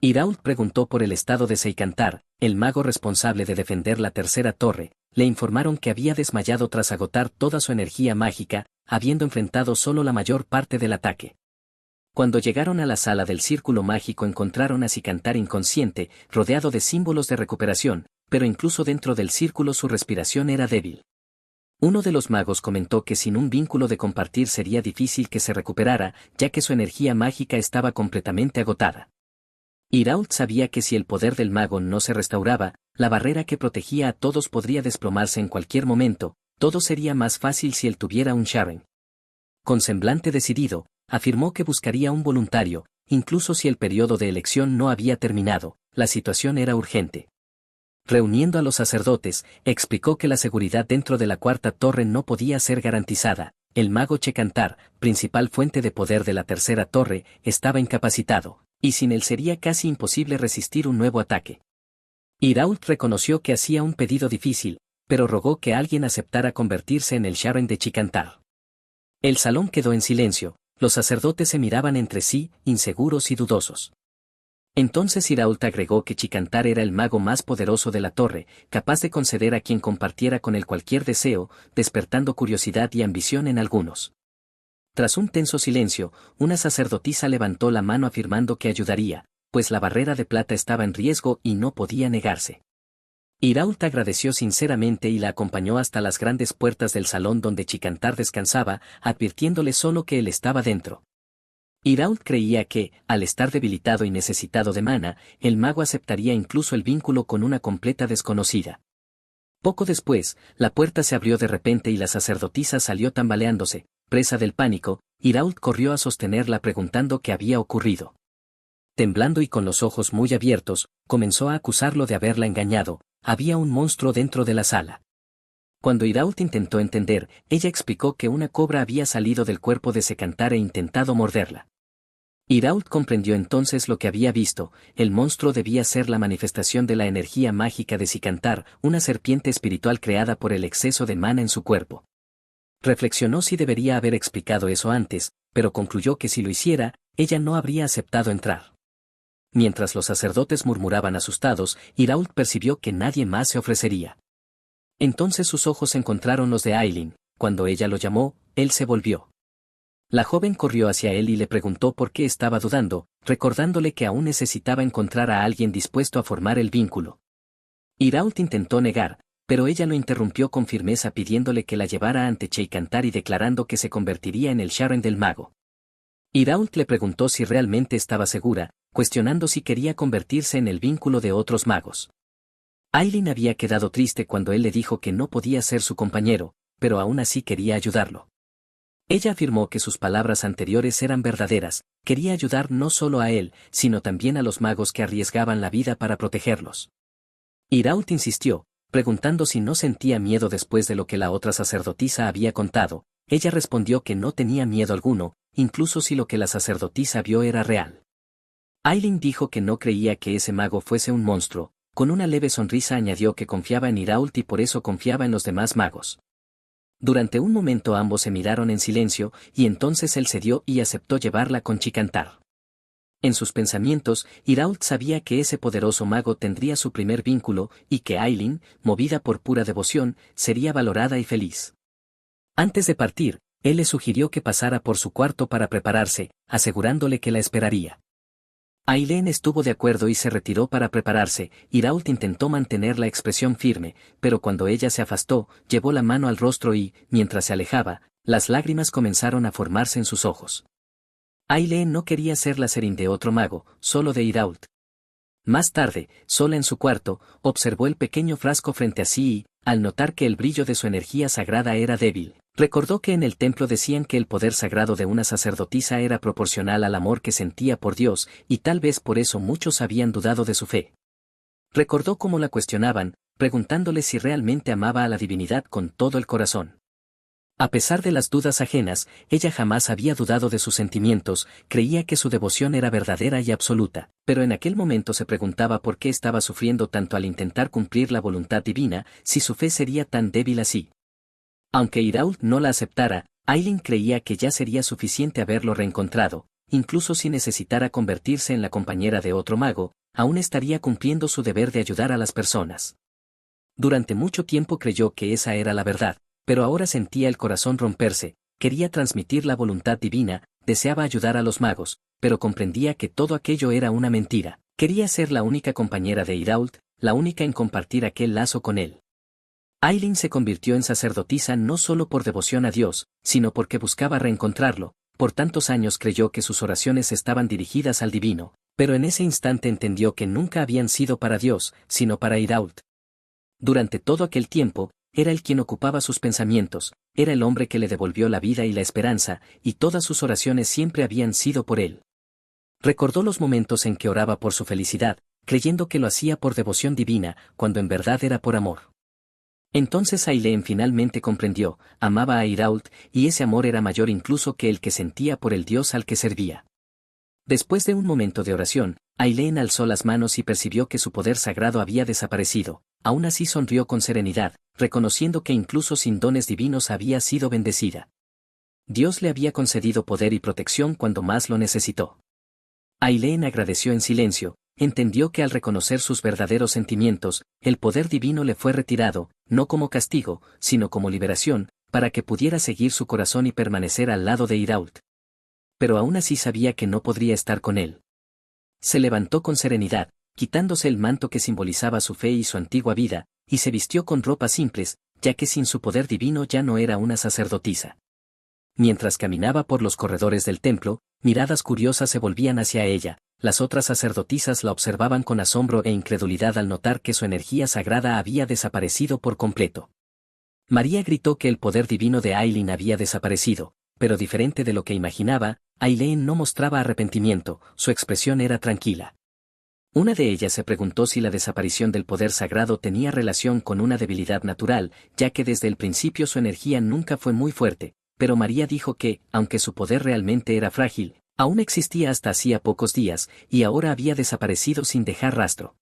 Irault preguntó por el estado de Seikantar, el mago responsable de defender la tercera torre. Le informaron que había desmayado tras agotar toda su energía mágica, habiendo enfrentado solo la mayor parte del ataque. Cuando llegaron a la sala del círculo mágico encontraron a Seikantar inconsciente, rodeado de símbolos de recuperación, pero incluso dentro del círculo su respiración era débil. Uno de los magos comentó que sin un vínculo de compartir sería difícil que se recuperara, ya que su energía mágica estaba completamente agotada. Irault sabía que si el poder del mago no se restauraba, la barrera que protegía a todos podría desplomarse en cualquier momento. Todo sería más fácil si él tuviera un Sharen. Con semblante decidido, afirmó que buscaría un voluntario, incluso si el periodo de elección no había terminado. La situación era urgente. Reuniendo a los sacerdotes, explicó que la seguridad dentro de la cuarta torre no podía ser garantizada. El mago Chekantar, principal fuente de poder de la tercera torre, estaba incapacitado, y sin él sería casi imposible resistir un nuevo ataque. Irault reconoció que hacía un pedido difícil, pero rogó que alguien aceptara convertirse en el Sharen de Chekantar. El salón quedó en silencio, los sacerdotes se miraban entre sí, inseguros y dudosos. Entonces Irault agregó que Chekantar era el mago más poderoso de la torre, capaz de conceder a quien compartiera con él cualquier deseo, despertando curiosidad y ambición en algunos. Tras un tenso silencio, una sacerdotisa levantó la mano afirmando que ayudaría, pues la barrera de plata estaba en riesgo y no podía negarse. Irault agradeció sinceramente y la acompañó hasta las grandes puertas del salón donde Chekantar descansaba, advirtiéndole solo que él estaba dentro. Irault creía que, al estar debilitado y necesitado de mana, el mago aceptaría incluso el vínculo con una completa desconocida. Poco después, la puerta se abrió de repente y la sacerdotisa salió tambaleándose, presa del pánico. Irault corrió a sostenerla preguntando qué había ocurrido. Temblando y con los ojos muy abiertos, comenzó a acusarlo de haberla engañado. Había un monstruo dentro de la sala. Cuando Irault intentó entender, ella explicó que una cobra había salido del cuerpo de Secantar e intentado morderla. Irault comprendió entonces lo que había visto. El monstruo debía ser la manifestación de la energía mágica de Sicantar, una serpiente espiritual creada por el exceso de mana en su cuerpo. Reflexionó si debería haber explicado eso antes, pero concluyó que si lo hiciera, ella no habría aceptado entrar. Mientras los sacerdotes murmuraban asustados, Irault percibió que nadie más se ofrecería. Entonces sus ojos encontraron los de Aileen. Cuando ella lo llamó, él se volvió. La joven corrió hacia él y le preguntó por qué estaba dudando, recordándole que aún necesitaba encontrar a alguien dispuesto a formar el vínculo. Irault intentó negar, pero ella lo interrumpió con firmeza pidiéndole que la llevara ante Cheik'Antar y declarando que se convertiría en el Sharon del mago. Irault le preguntó si realmente estaba segura, cuestionando si quería convertirse en el vínculo de otros magos. Aileen había quedado triste cuando él le dijo que no podía ser su compañero, pero aún así quería ayudarlo. Ella afirmó que sus palabras anteriores eran verdaderas, quería ayudar no solo a él, sino también a los magos que arriesgaban la vida para protegerlos. Irault insistió, preguntando si no sentía miedo después de lo que la otra sacerdotisa había contado. Ella respondió que no tenía miedo alguno, incluso si lo que la sacerdotisa vio era real. Aileen dijo que no creía que ese mago fuese un monstruo. Con una leve sonrisa añadió que confiaba en Irault y por eso confiaba en los demás magos. Durante un momento ambos se miraron en silencio, y entonces él cedió y aceptó llevarla con Cheik'Antar. En sus pensamientos, Irault sabía que ese poderoso mago tendría su primer vínculo, y que Aileen, movida por pura devoción, sería valorada y feliz. Antes de partir, él le sugirió que pasara por su cuarto para prepararse, asegurándole que la esperaría. Aileen estuvo de acuerdo y se retiró para prepararse. Irault intentó mantener la expresión firme, pero cuando ella se afastó, llevó la mano al rostro y, mientras se alejaba, las lágrimas comenzaron a formarse en sus ojos. Aileen no quería ser la Serine de otro mago, solo de Irault. Más tarde, sola en su cuarto, observó el pequeño frasco frente a sí y, al notar que el brillo de su energía sagrada era débil, recordó que en el templo decían que el poder sagrado de una sacerdotisa era proporcional al amor que sentía por Dios, y tal vez por eso muchos habían dudado de su fe. Recordó cómo la cuestionaban, preguntándole si realmente amaba a la divinidad con todo el corazón. A pesar de las dudas ajenas, ella jamás había dudado de sus sentimientos, creía que su devoción era verdadera y absoluta, pero en aquel momento se preguntaba por qué estaba sufriendo tanto al intentar cumplir la voluntad divina, si su fe sería tan débil así. Aunque Irault no la aceptara, Aileen creía que ya sería suficiente haberlo reencontrado, incluso si necesitara convertirse en la compañera de otro mago, aún estaría cumpliendo su deber de ayudar a las personas. Durante mucho tiempo creyó que esa era la verdad, pero ahora sentía el corazón romperse, quería transmitir la voluntad divina, deseaba ayudar a los magos, pero comprendía que todo aquello era una mentira. Quería ser la única compañera de Irault, la única en compartir aquel lazo con él. Aileen se convirtió en sacerdotisa no solo por devoción a Dios, sino porque buscaba reencontrarlo. Por tantos años creyó que sus oraciones estaban dirigidas al divino, pero en ese instante entendió que nunca habían sido para Dios, sino para Irault. Durante todo aquel tiempo, era él quien ocupaba sus pensamientos, era el hombre que le devolvió la vida y la esperanza, y todas sus oraciones siempre habían sido por él. Recordó los momentos en que oraba por su felicidad, creyendo que lo hacía por devoción divina, cuando en verdad era por amor. Entonces Aileen finalmente comprendió, amaba a Irault, y ese amor era mayor incluso que el que sentía por el Dios al que servía. Después de un momento de oración, Aileen alzó las manos y percibió que su poder sagrado había desaparecido. Aún así sonrió con serenidad, reconociendo que incluso sin dones divinos había sido bendecida. Dios le había concedido poder y protección cuando más lo necesitó. Aileen agradeció en silencio, entendió que al reconocer sus verdaderos sentimientos, el poder divino le fue retirado, no como castigo, sino como liberación, para que pudiera seguir su corazón y permanecer al lado de Irault. Pero aún así sabía que no podría estar con él. Se levantó con serenidad, quitándose el manto que simbolizaba su fe y su antigua vida, y se vistió con ropas simples, ya que sin su poder divino ya no era una sacerdotisa. Mientras caminaba por los corredores del templo, miradas curiosas se volvían hacia ella, las otras sacerdotisas la observaban con asombro e incredulidad al notar que su energía sagrada había desaparecido por completo. María gritó que el poder divino de Aileen había desaparecido, pero diferente de lo que imaginaba, Aileen no mostraba arrepentimiento, su expresión era tranquila. Una de ellas se preguntó si la desaparición del poder sagrado tenía relación con una debilidad natural, ya que desde el principio su energía nunca fue muy fuerte, pero María dijo que, aunque su poder realmente era frágil, aún existía hasta hacía pocos días, y ahora había desaparecido sin dejar rastro.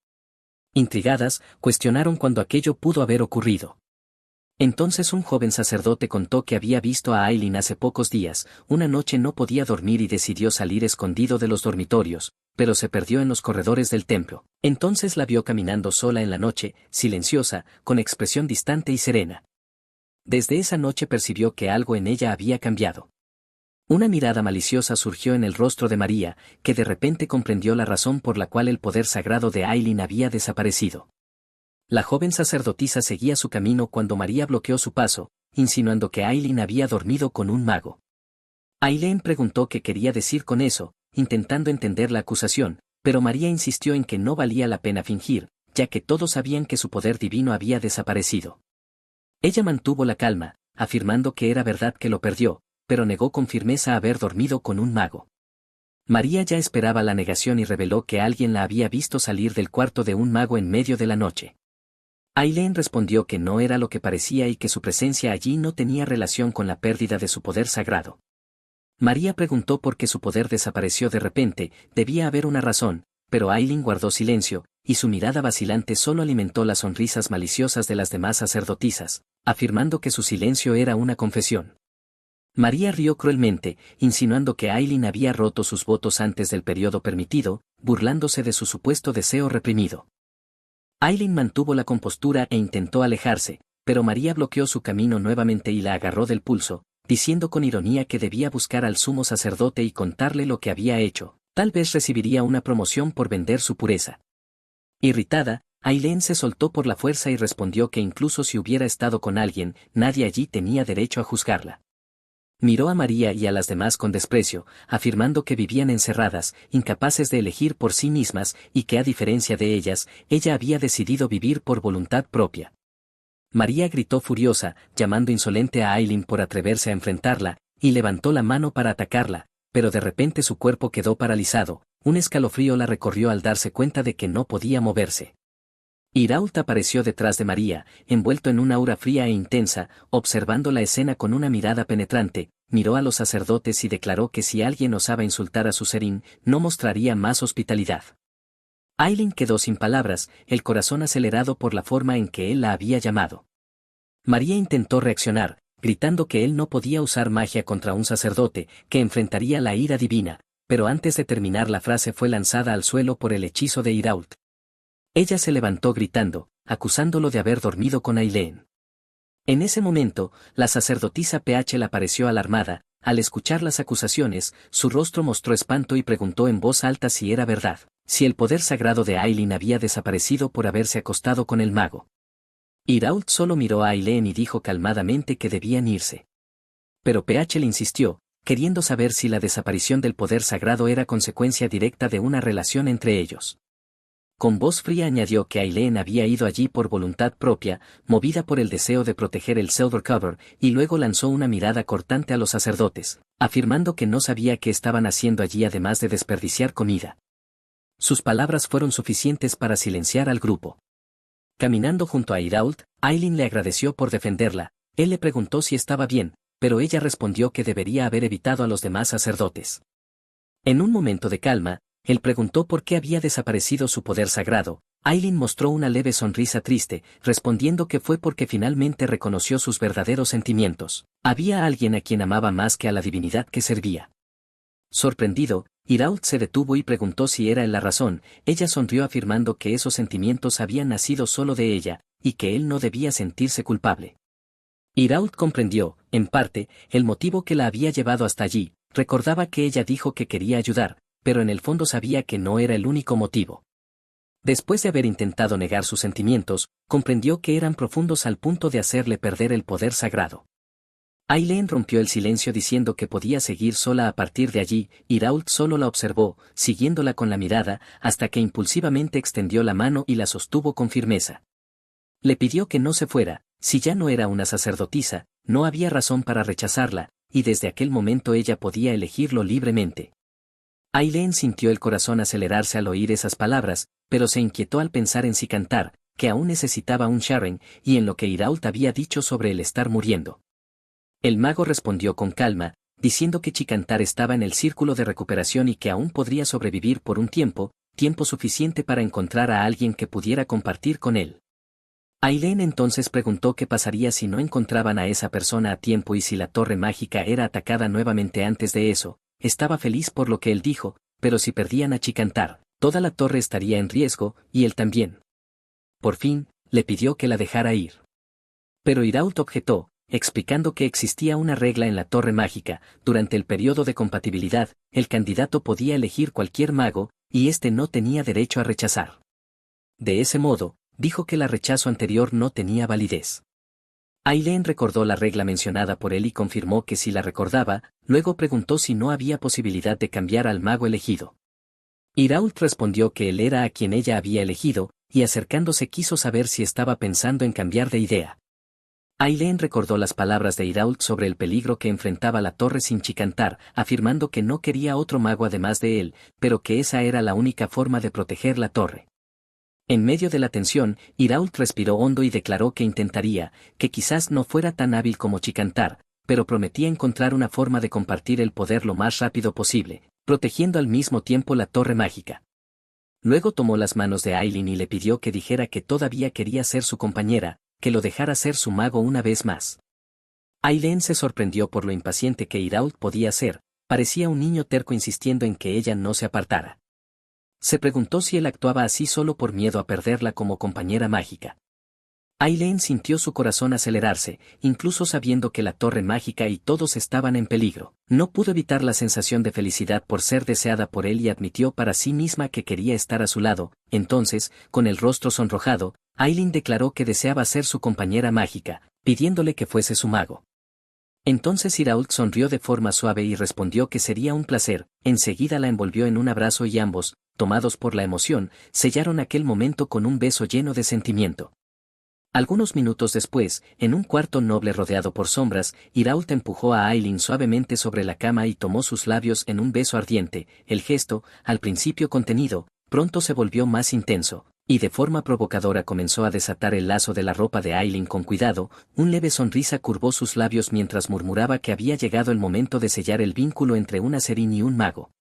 Intrigadas, cuestionaron cuándo aquello pudo haber ocurrido. Entonces un joven sacerdote contó que había visto a Aileen hace pocos días, una noche no podía dormir y decidió salir escondido de los dormitorios, pero se perdió en los corredores del templo. Entonces la vio caminando sola en la noche, silenciosa, con expresión distante y serena. Desde esa noche percibió que algo en ella había cambiado. Una mirada maliciosa surgió en el rostro de María, que de repente comprendió la razón por la cual el poder sagrado de Aileen había desaparecido. La joven sacerdotisa seguía su camino cuando María bloqueó su paso, insinuando que Aileen había dormido con un mago. Aileen preguntó qué quería decir con eso, intentando entender la acusación, pero María insistió en que no valía la pena fingir, ya que todos sabían que su poder divino había desaparecido. Ella mantuvo la calma, afirmando que era verdad que lo perdió, pero negó con firmeza haber dormido con un mago. María ya esperaba la negación y reveló que alguien la había visto salir del cuarto de un mago en medio de la noche. Aileen respondió que no era lo que parecía y que su presencia allí no tenía relación con la pérdida de su poder sagrado. María preguntó por qué su poder desapareció de repente, debía haber una razón, pero Aileen guardó silencio, y su mirada vacilante solo alimentó las sonrisas maliciosas de las demás sacerdotisas, afirmando que su silencio era una confesión. María rió cruelmente, insinuando que Aileen había roto sus votos antes del periodo permitido, burlándose de su supuesto deseo reprimido. Aileen mantuvo la compostura e intentó alejarse, pero María bloqueó su camino nuevamente y la agarró del pulso, diciendo con ironía que debía buscar al sumo sacerdote y contarle lo que había hecho, tal vez recibiría una promoción por vender su pureza. Irritada, Aileen se soltó por la fuerza y respondió que incluso si hubiera estado con alguien, nadie allí tenía derecho a juzgarla. Miró a María y a las demás con desprecio, afirmando que vivían encerradas, incapaces de elegir por sí mismas y que a diferencia de ellas, ella había decidido vivir por voluntad propia. María gritó furiosa, llamando insolente a Aileen por atreverse a enfrentarla, y levantó la mano para atacarla, pero de repente su cuerpo quedó paralizado, un escalofrío la recorrió al darse cuenta de que no podía moverse. Irault apareció detrás de María, envuelto en una aura fría e intensa, observando la escena con una mirada penetrante, miró a los sacerdotes y declaró que si alguien osaba insultar a su serín, no mostraría más hospitalidad. Aileen quedó sin palabras, el corazón acelerado por la forma en que él la había llamado. María intentó reaccionar, gritando que él no podía usar magia contra un sacerdote, que enfrentaría la ira divina, pero antes de terminar la frase fue lanzada al suelo por el hechizo de Irault. Ella se levantó gritando, acusándolo de haber dormido con Aileen. En ese momento, la sacerdotisa PH apareció alarmada, al escuchar las acusaciones, su rostro mostró espanto y preguntó en voz alta si era verdad, si el poder sagrado de Aileen había desaparecido por haberse acostado con el mago. Irault solo miró a Aileen y dijo calmadamente que debían irse. Pero PH le insistió, queriendo saber si la desaparición del poder sagrado era consecuencia directa de una relación entre ellos. Con voz fría añadió que Aileen había ido allí por voluntad propia, movida por el deseo de proteger el Silver Cover, y luego lanzó una mirada cortante a los sacerdotes, afirmando que no sabía qué estaban haciendo allí además de desperdiciar comida. Sus palabras fueron suficientes para silenciar al grupo. Caminando junto a Irault, Aileen le agradeció por defenderla, él le preguntó si estaba bien, pero ella respondió que debería haber evitado a los demás sacerdotes. En un momento de calma, él preguntó por qué había desaparecido su poder sagrado. Aileen mostró una leve sonrisa triste, respondiendo que fue porque finalmente reconoció sus verdaderos sentimientos. Había alguien a quien amaba más que a la divinidad que servía. Sorprendido, Irault se detuvo y preguntó si era él la razón. Ella sonrió afirmando que esos sentimientos habían nacido solo de ella, y que él no debía sentirse culpable. Irault comprendió, en parte, el motivo que la había llevado hasta allí. Recordaba que ella dijo que quería ayudar, pero en el fondo sabía que no era el único motivo. Después de haber intentado negar sus sentimientos, comprendió que eran profundos al punto de hacerle perder el poder sagrado. Aileen rompió el silencio diciendo que podía seguir sola a partir de allí, y Raoul solo la observó, siguiéndola con la mirada, hasta que impulsivamente extendió la mano y la sostuvo con firmeza. Le pidió que no se fuera, si ya no era una sacerdotisa, no había razón para rechazarla, y desde aquel momento ella podía elegirlo libremente. Aileen sintió el corazón acelerarse al oír esas palabras, pero se inquietó al pensar en si cantar, que aún necesitaba un Sharon, y en lo que Irault había dicho sobre el estar muriendo. El mago respondió con calma, diciendo que Chicantar estaba en el círculo de recuperación y que aún podría sobrevivir por un tiempo suficiente para encontrar a alguien que pudiera compartir con él. Aileen entonces preguntó qué pasaría si no encontraban a esa persona a tiempo y si la torre mágica era atacada nuevamente antes de eso. Estaba feliz por lo que él dijo, pero si perdían a Chicantar, toda la torre estaría en riesgo, y él también. Por fin, le pidió que la dejara ir. Pero Irault objetó, explicando que existía una regla en la torre mágica: durante el periodo de compatibilidad, el candidato podía elegir cualquier mago, y éste no tenía derecho a rechazar. De ese modo, dijo que el rechazo anterior no tenía validez. Aileen recordó la regla mencionada por él y confirmó que sí la recordaba, luego preguntó si no había posibilidad de cambiar al mago elegido. Irault respondió que él era a quien ella había elegido, y acercándose quiso saber si estaba pensando en cambiar de idea. Aileen recordó las palabras de Irault sobre el peligro que enfrentaba la torre sin Chicantar, afirmando que no quería otro mago además de él, pero que esa era la única forma de proteger la torre. En medio de la tensión, Irault respiró hondo y declaró que intentaría, que quizás no fuera tan hábil como Chicantar, pero prometía encontrar una forma de compartir el poder lo más rápido posible, protegiendo al mismo tiempo la torre mágica. Luego tomó las manos de Aileen y le pidió que dijera que todavía quería ser su compañera, que lo dejara ser su mago una vez más. Aileen se sorprendió por lo impaciente que Irault podía ser, parecía un niño terco insistiendo en que ella no se apartara. Se preguntó si él actuaba así solo por miedo a perderla como compañera mágica. Aileen sintió su corazón acelerarse, incluso sabiendo que la torre mágica y todos estaban en peligro. No pudo evitar la sensación de felicidad por ser deseada por él y admitió para sí misma que quería estar a su lado. Entonces, con el rostro sonrojado, Aileen declaró que deseaba ser su compañera mágica, pidiéndole que fuese su mago. Entonces Irault sonrió de forma suave y respondió que sería un placer. Enseguida la envolvió en un abrazo y ambos, tomados por la emoción, sellaron aquel momento con un beso lleno de sentimiento. Algunos minutos después, en un cuarto noble rodeado por sombras, Irault empujó a Aileen suavemente sobre la cama y tomó sus labios en un beso ardiente. El gesto, al principio contenido, pronto se volvió más intenso, y de forma provocadora comenzó a desatar el lazo de la ropa de Aileen con cuidado. Un leve sonrisa curvó sus labios mientras murmuraba que había llegado el momento de sellar el vínculo entre un aserín y un mago.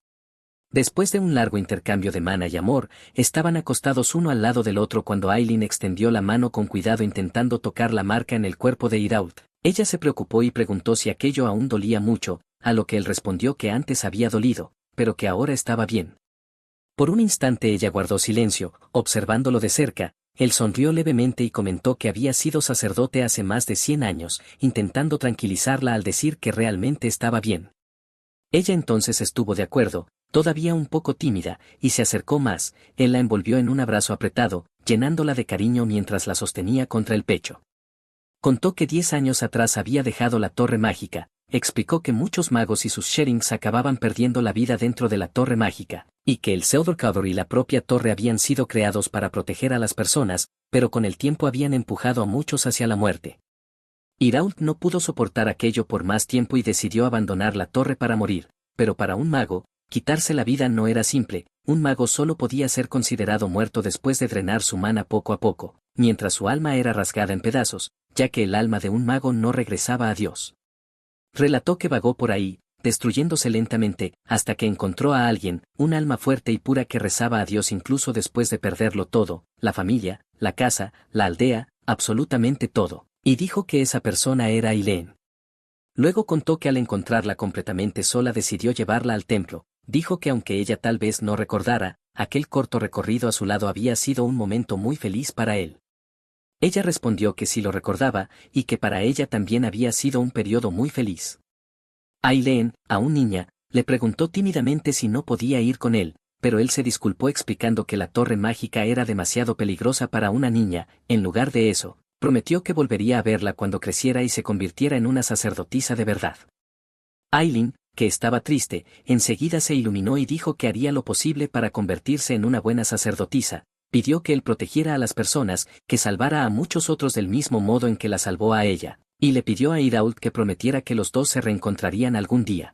Después de un largo intercambio de mana y amor, estaban acostados uno al lado del otro cuando Aileen extendió la mano con cuidado intentando tocar la marca en el cuerpo de Irault. Ella se preocupó y preguntó si aquello aún dolía mucho, a lo que él respondió que antes había dolido, pero que ahora estaba bien. Por un instante ella guardó silencio, observándolo de cerca. Él sonrió levemente y comentó que había sido sacerdote hace más de 100 años, intentando tranquilizarla al decir que realmente estaba bien. Ella entonces estuvo de acuerdo, todavía un poco tímida, y se acercó más. Él la envolvió en un abrazo apretado, llenándola de cariño mientras la sostenía contra el pecho. Contó que 10 años atrás había dejado la torre mágica, explicó que muchos magos y sus Sherings acababan perdiendo la vida dentro de la torre mágica, y que el Silvercover y la propia torre habían sido creados para proteger a las personas, pero con el tiempo habían empujado a muchos hacia la muerte. Irault no pudo soportar aquello por más tiempo y decidió abandonar la torre para morir, pero para un mago, quitarse la vida no era simple. Un mago solo podía ser considerado muerto después de drenar su mana poco a poco, mientras su alma era rasgada en pedazos, ya que el alma de un mago no regresaba a Dios. Relató que vagó por ahí, destruyéndose lentamente, hasta que encontró a alguien, un alma fuerte y pura que rezaba a Dios incluso después de perderlo todo: la familia, la casa, la aldea, absolutamente todo. Y dijo que esa persona era Aileen. Luego contó que al encontrarla completamente sola decidió llevarla al templo. Dijo que aunque ella tal vez no recordara, aquel corto recorrido a su lado había sido un momento muy feliz para él. Ella respondió que sí lo recordaba, y que para ella también había sido un periodo muy feliz. Aileen, aún niña, le preguntó tímidamente si no podía ir con él, pero él se disculpó explicando que la torre mágica era demasiado peligrosa para una niña. En lugar de eso, Prometió que volvería a verla cuando creciera y se convirtiera en una sacerdotisa de verdad. Aileen, que estaba triste, enseguida se iluminó y dijo que haría lo posible para convertirse en una buena sacerdotisa. Pidió que él protegiera a las personas, que salvara a muchos otros del mismo modo en que la salvó a ella, y le pidió a Irault que prometiera que los dos se reencontrarían algún día.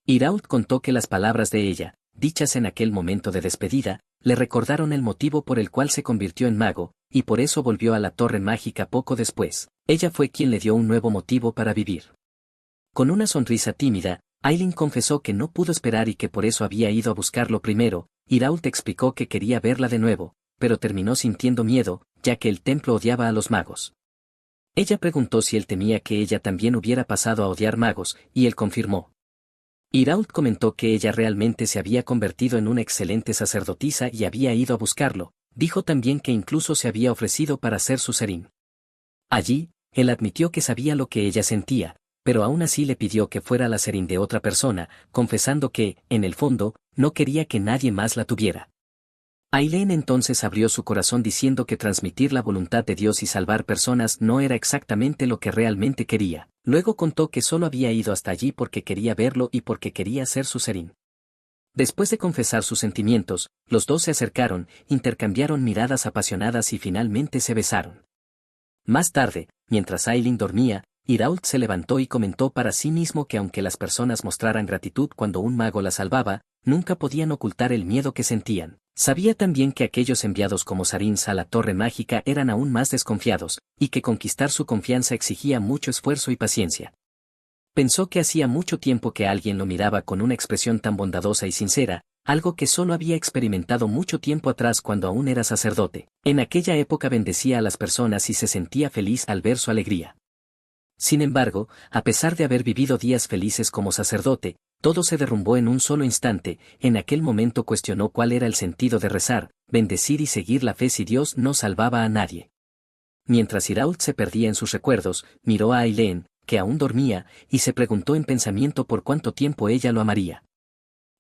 Irault contó que las palabras de ella, dichas en aquel momento de despedida, le recordaron el motivo por el cual se convirtió en mago, y por eso volvió a la torre mágica poco después. Ella fue quien le dio un nuevo motivo para vivir. Con una sonrisa tímida, Aileen confesó que no pudo esperar y que por eso había ido a buscarlo primero. Irault explicó que quería verla de nuevo, pero terminó sintiendo miedo, ya que el templo odiaba a los magos. Ella preguntó si él temía que ella también hubiera pasado a odiar magos, y él confirmó. Irault comentó que ella realmente se había convertido en una excelente sacerdotisa y había ido a buscarlo. Dijo también que incluso se había ofrecido para ser su serín. Allí, él admitió que sabía lo que ella sentía, pero aún así le pidió que fuera la serín de otra persona, confesando que, en el fondo, no quería que nadie más la tuviera. Aileen entonces abrió su corazón diciendo que transmitir la voluntad de Dios y salvar personas no era exactamente lo que realmente quería. Luego contó que solo había ido hasta allí porque quería verlo y porque quería ser su serín. Después de confesar sus sentimientos, los dos se acercaron, intercambiaron miradas apasionadas y finalmente se besaron. Más tarde, mientras Aileen dormía, Irault se levantó y comentó para sí mismo que aunque las personas mostraran gratitud cuando un mago la salvaba, nunca podían ocultar el miedo que sentían. Sabía también que aquellos enviados como Sarins a la Torre Mágica eran aún más desconfiados, y que conquistar su confianza exigía mucho esfuerzo y paciencia. Pensó que hacía mucho tiempo que alguien lo miraba con una expresión tan bondadosa y sincera, algo que solo había experimentado mucho tiempo atrás cuando aún era sacerdote. En aquella época bendecía a las personas y se sentía feliz al ver su alegría. Sin embargo, a pesar de haber vivido días felices como sacerdote, todo se derrumbó en un solo instante. En aquel momento cuestionó cuál era el sentido de rezar, bendecir y seguir la fe si Dios no salvaba a nadie. Mientras Irault se perdía en sus recuerdos, miró a Aileen, que aún dormía, y se preguntó en pensamiento por cuánto tiempo ella lo amaría.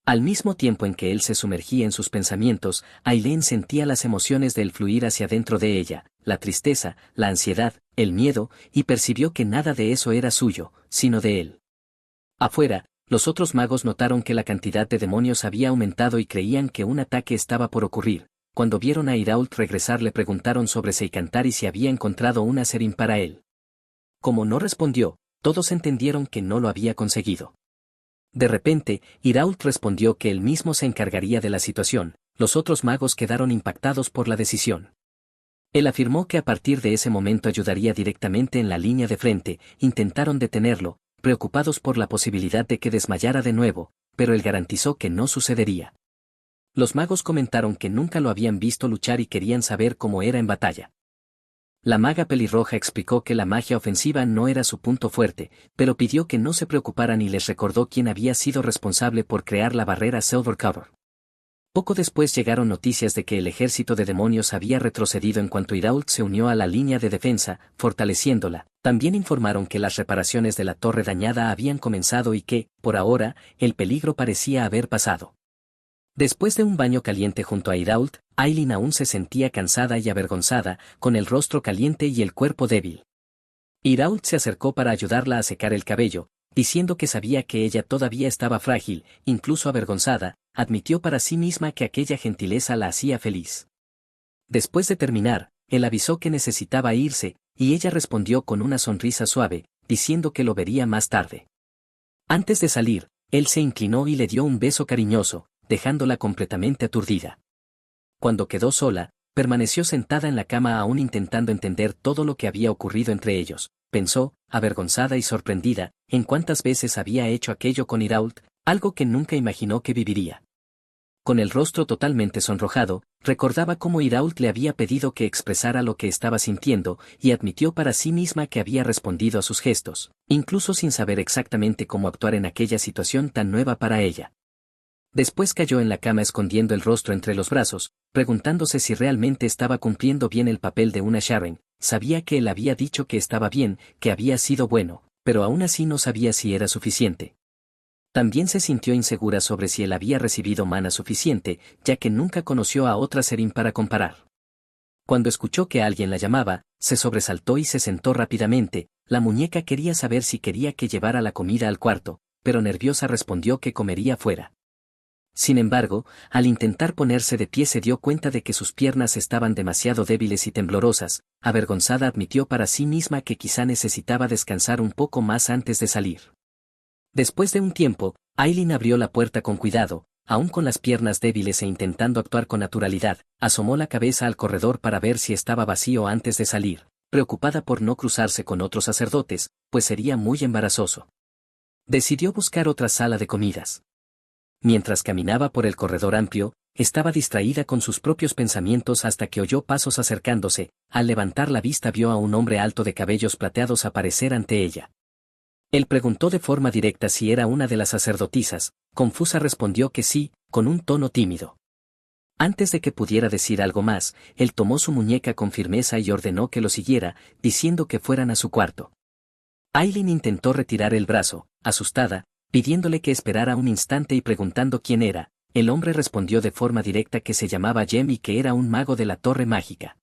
Al mismo tiempo en que él se sumergía en sus pensamientos, Aileen sentía las emociones del fluir hacia dentro de ella, la tristeza, la ansiedad, el miedo, y percibió que nada de eso era suyo, sino de él. Afuera, los otros magos notaron que la cantidad de demonios había aumentado y creían que un ataque estaba por ocurrir. Cuando vieron a Irault regresar le preguntaron sobre Seikantari y si había encontrado una serín para él. Como no respondió, todos entendieron que no lo había conseguido. De repente, Irault respondió que él mismo se encargaría de la situación. Los otros magos quedaron impactados por la decisión. Él afirmó que a partir de ese momento ayudaría directamente en la línea de frente. Intentaron detenerlo, preocupados por la posibilidad de que desmayara de nuevo, pero él garantizó que no sucedería. Los magos comentaron que nunca lo habían visto luchar y querían saber cómo era en batalla. La maga pelirroja explicó que la magia ofensiva no era su punto fuerte, pero pidió que no se preocuparan y les recordó quién había sido responsable por crear la barrera Silver Cover. Poco después llegaron noticias de que el ejército de demonios había retrocedido en cuanto Irault se unió a la línea de defensa, fortaleciéndola. También informaron que las reparaciones de la torre dañada habían comenzado y que, por ahora, el peligro parecía haber pasado. Después de un baño caliente junto a Irault, Aileen aún se sentía cansada y avergonzada, con el rostro caliente y el cuerpo débil. Irault se acercó para ayudarla a secar el cabello, diciendo que sabía que ella todavía estaba frágil, incluso avergonzada. Admitió para sí misma que aquella gentileza la hacía feliz. Después de terminar, él avisó que necesitaba irse, y ella respondió con una sonrisa suave, diciendo que lo vería más tarde. Antes de salir, él se inclinó y le dio un beso cariñoso, dejándola completamente aturdida. Cuando quedó sola, permaneció sentada en la cama aún intentando entender todo lo que había ocurrido entre ellos. Pensó, avergonzada y sorprendida, en cuántas veces había hecho aquello con Irault, algo que nunca imaginó que viviría. Con el rostro totalmente sonrojado, recordaba cómo Irault le había pedido que expresara lo que estaba sintiendo, y admitió para sí misma que había respondido a sus gestos, incluso sin saber exactamente cómo actuar en aquella situación tan nueva para ella. Después cayó en la cama escondiendo el rostro entre los brazos, preguntándose si realmente estaba cumpliendo bien el papel de una Sharon. Sabía que él había dicho que estaba bien, que había sido bueno, pero aún así no sabía si era suficiente. También se sintió insegura sobre si él había recibido mana suficiente, ya que nunca conoció a otra Serín para comparar. Cuando escuchó que alguien la llamaba, se sobresaltó y se sentó rápidamente. La muñeca quería saber si quería que llevara la comida al cuarto, pero nerviosa respondió que comería fuera. Sin embargo, al intentar ponerse de pie se dio cuenta de que sus piernas estaban demasiado débiles y temblorosas. Avergonzada admitió para sí misma que quizá necesitaba descansar un poco más antes de salir. Después de un tiempo, Aileen abrió la puerta con cuidado, aún con las piernas débiles e intentando actuar con naturalidad, asomó la cabeza al corredor para ver si estaba vacío antes de salir, preocupada por no cruzarse con otros sacerdotes, pues sería muy embarazoso. Decidió buscar otra sala de comidas. Mientras caminaba por el corredor amplio, estaba distraída con sus propios pensamientos hasta que oyó pasos acercándose. Al levantar la vista vio a un hombre alto de cabellos plateados aparecer ante ella. Él preguntó de forma directa si era una de las sacerdotisas. Confusa respondió que sí, con un tono tímido. Antes de que pudiera decir algo más, él tomó su muñeca con firmeza y ordenó que lo siguiera, diciendo que fueran a su cuarto. Aileen intentó retirar el brazo, asustada, pidiéndole que esperara un instante y preguntando quién era. El hombre respondió de forma directa que se llamaba Jem y que era un mago de la Torre Mágica.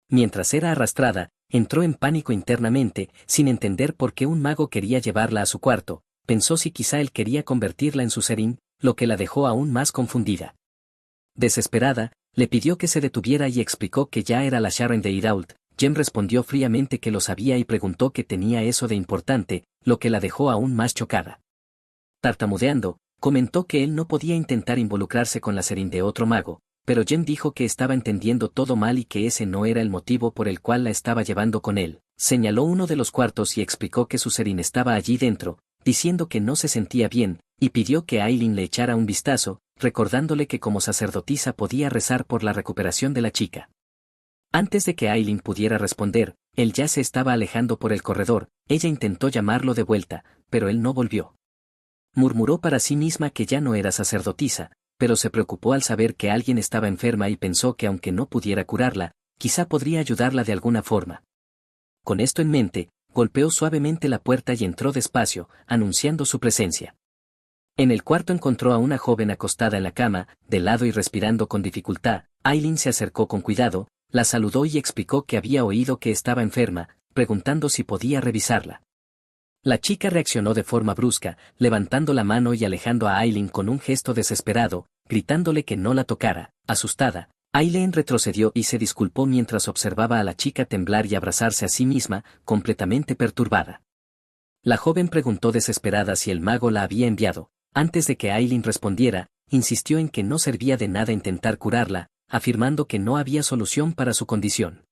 Mientras era arrastrada, entró en pánico internamente, sin entender por qué un mago quería llevarla a su cuarto. Pensó si quizá él quería convertirla en su serín, lo que la dejó aún más confundida. Desesperada, le pidió que se detuviera y explicó que ya era la Sharon de Irault. Jem respondió fríamente que lo sabía y preguntó qué tenía eso de importante, lo que la dejó aún más chocada. Tartamudeando, comentó que él no podía intentar involucrarse con la serín de otro mago, pero Jem dijo que estaba entendiendo todo mal y que ese no era el motivo por el cual la estaba llevando con él. Señaló uno de los cuartos y explicó que su serín estaba allí dentro, diciendo que no se sentía bien, y pidió que Aileen le echara un vistazo, recordándole que como sacerdotisa podía rezar por la recuperación de la chica. Antes de que Aileen pudiera responder, él ya se estaba alejando por el corredor. Ella intentó llamarlo de vuelta, pero él no volvió. Murmuró para sí misma que ya no era sacerdotisa, pero se preocupó al saber que alguien estaba enferma y pensó que aunque no pudiera curarla, quizá podría ayudarla de alguna forma. Con esto en mente, golpeó suavemente la puerta y entró despacio, anunciando su presencia. En el cuarto encontró a una joven acostada en la cama, de lado y respirando con dificultad. Aileen se acercó con cuidado, la saludó y explicó que había oído que estaba enferma, preguntando si podía revisarla. La chica reaccionó de forma brusca, levantando la mano y alejando a Aileen con un gesto desesperado, gritándole que no la tocara. Asustada, Aileen retrocedió y se disculpó mientras observaba a la chica temblar y abrazarse a sí misma, completamente perturbada. La joven preguntó desesperada si el mago la había enviado. Antes de que Aileen respondiera, insistió en que no servía de nada intentar curarla, afirmando que no había solución para su condición.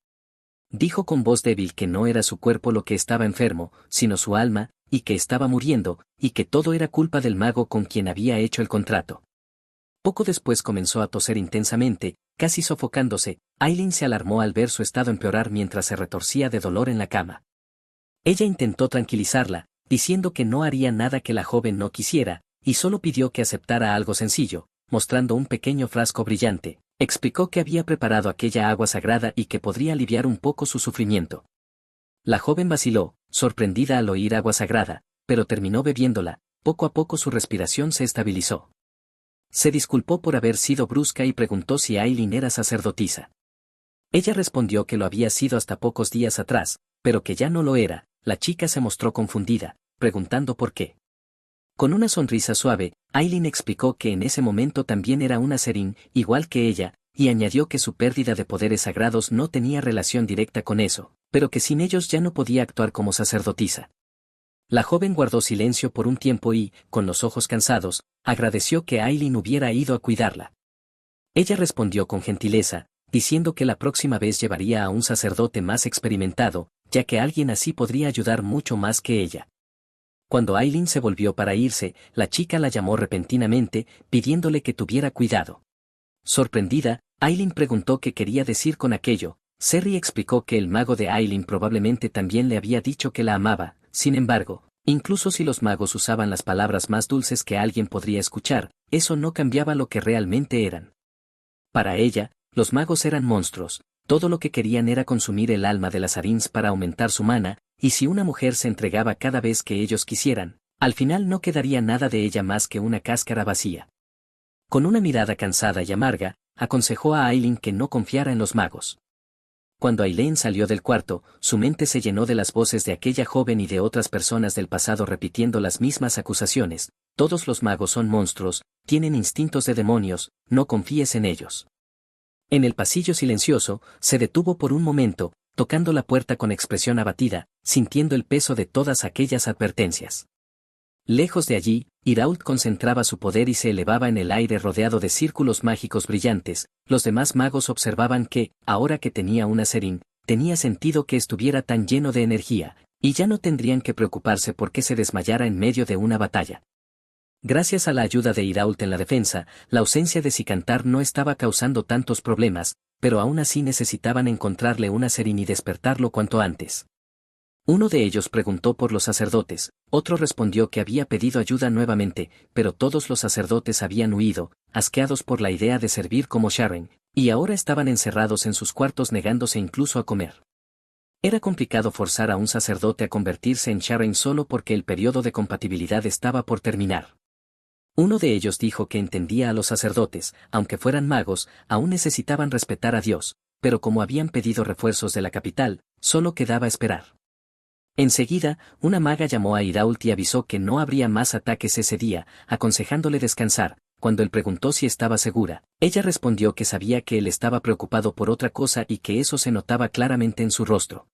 Dijo con voz débil que no era su cuerpo lo que estaba enfermo, sino su alma, y que estaba muriendo, y que todo era culpa del mago con quien había hecho el contrato. Poco después comenzó a toser intensamente, casi sofocándose. Aileen se alarmó al ver su estado empeorar mientras se retorcía de dolor en la cama. Ella intentó tranquilizarla, diciendo que no haría nada que la joven no quisiera, y solo pidió que aceptara algo sencillo, mostrando un pequeño frasco brillante. Explicó que había preparado aquella agua sagrada y que podría aliviar un poco su sufrimiento. La joven vaciló, sorprendida al oír agua sagrada, pero terminó bebiéndola. Poco a poco su respiración se estabilizó. Se disculpó por haber sido brusca y preguntó si Aileen era sacerdotisa. Ella respondió que lo había sido hasta pocos días atrás, pero que ya no lo era. La chica se mostró confundida, preguntando por qué. Con una sonrisa suave, Aileen explicó que en ese momento también era una serín, igual que ella, y añadió que su pérdida de poderes sagrados no tenía relación directa con eso, pero que sin ellos ya no podía actuar como sacerdotisa. La joven guardó silencio por un tiempo y, con los ojos cansados, agradeció que Aileen hubiera ido a cuidarla. Ella respondió con gentileza, diciendo que la próxima vez llevaría a un sacerdote más experimentado, ya que alguien así podría ayudar mucho más que ella. Cuando Aileen se volvió para irse, la chica la llamó repentinamente, pidiéndole que tuviera cuidado. Sorprendida, Aileen preguntó qué quería decir con aquello. Serry explicó que el mago de Aileen probablemente también le había dicho que la amaba. Sin embargo, incluso si los magos usaban las palabras más dulces que alguien podría escuchar, eso no cambiaba lo que realmente eran. Para ella, los magos eran monstruos. Todo lo que querían era consumir el alma de las Sarins para aumentar su mana, y si una mujer se entregaba cada vez que ellos quisieran, al final no quedaría nada de ella más que una cáscara vacía. Con una mirada cansada y amarga, aconsejó a Aileen que no confiara en los magos. Cuando Aileen salió del cuarto, su mente se llenó de las voces de aquella joven y de otras personas del pasado repitiendo las mismas acusaciones. Todos los magos son monstruos, tienen instintos de demonios, no confíes en ellos. En el pasillo silencioso, se detuvo por un momento, tocando la puerta con expresión abatida, sintiendo el peso de todas aquellas advertencias. Lejos de allí, Irault concentraba su poder y se elevaba en el aire rodeado de círculos mágicos brillantes. Los demás magos observaban que, ahora que tenía una Serin, tenía sentido que estuviera tan lleno de energía, y ya no tendrían que preocuparse por qué se desmayara en medio de una batalla. Gracias a la ayuda de Irault en la defensa, la ausencia de Sicantar no estaba causando tantos problemas, pero aún así necesitaban encontrarle una Serin y despertarlo cuanto antes. Uno de ellos preguntó por los sacerdotes, otro respondió que había pedido ayuda nuevamente, pero todos los sacerdotes habían huido, asqueados por la idea de servir como Sharon, y ahora estaban encerrados en sus cuartos negándose incluso a comer. Era complicado forzar a un sacerdote a convertirse en Sharon solo porque el periodo de compatibilidad estaba por terminar. Uno de ellos dijo que entendía a los sacerdotes, aunque fueran magos, aún necesitaban respetar a Dios, pero como habían pedido refuerzos de la capital, solo quedaba esperar. Enseguida, una maga llamó a Irault y avisó que no habría más ataques ese día, aconsejándole descansar. Cuando él preguntó si estaba segura, ella respondió que sabía que él estaba preocupado por otra cosa y que eso se notaba claramente en su rostro.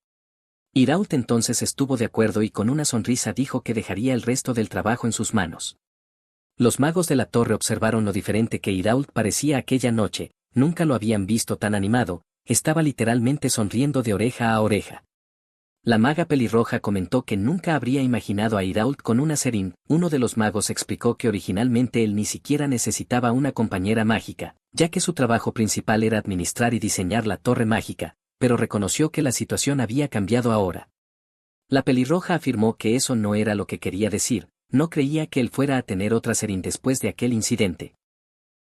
Irault entonces estuvo de acuerdo y con una sonrisa dijo que dejaría el resto del trabajo en sus manos. Los magos de la torre observaron lo diferente que Irault parecía aquella noche, nunca lo habían visto tan animado, estaba literalmente sonriendo de oreja a oreja. La maga pelirroja comentó que nunca habría imaginado a Irault con una Serin. Uno de los magos explicó que originalmente él ni siquiera necesitaba una compañera mágica, ya que su trabajo principal era administrar y diseñar la torre mágica, pero reconoció que la situación había cambiado ahora. La pelirroja afirmó que eso no era lo que quería decir, no creía que él fuera a tener otra Serin después de aquel incidente.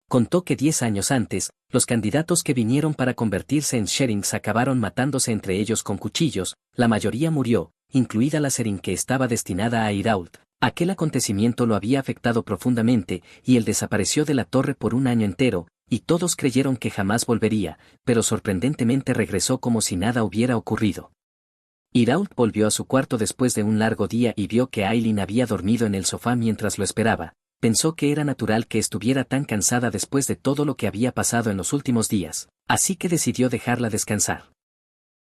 Contó que 10 años antes, los candidatos que vinieron para convertirse en Sherings acabaron matándose entre ellos con cuchillos, la mayoría murió, incluida la Serin que estaba destinada a Irault. Aquel acontecimiento lo había afectado profundamente, y él desapareció de la torre por un año entero, y todos creyeron que jamás volvería, pero sorprendentemente regresó como si nada hubiera ocurrido. Irault volvió a su cuarto después de un largo día y vio que Aileen había dormido en el sofá mientras lo esperaba. Pensó que era natural que estuviera tan cansada después de todo lo que había pasado en los últimos días, así que decidió dejarla descansar.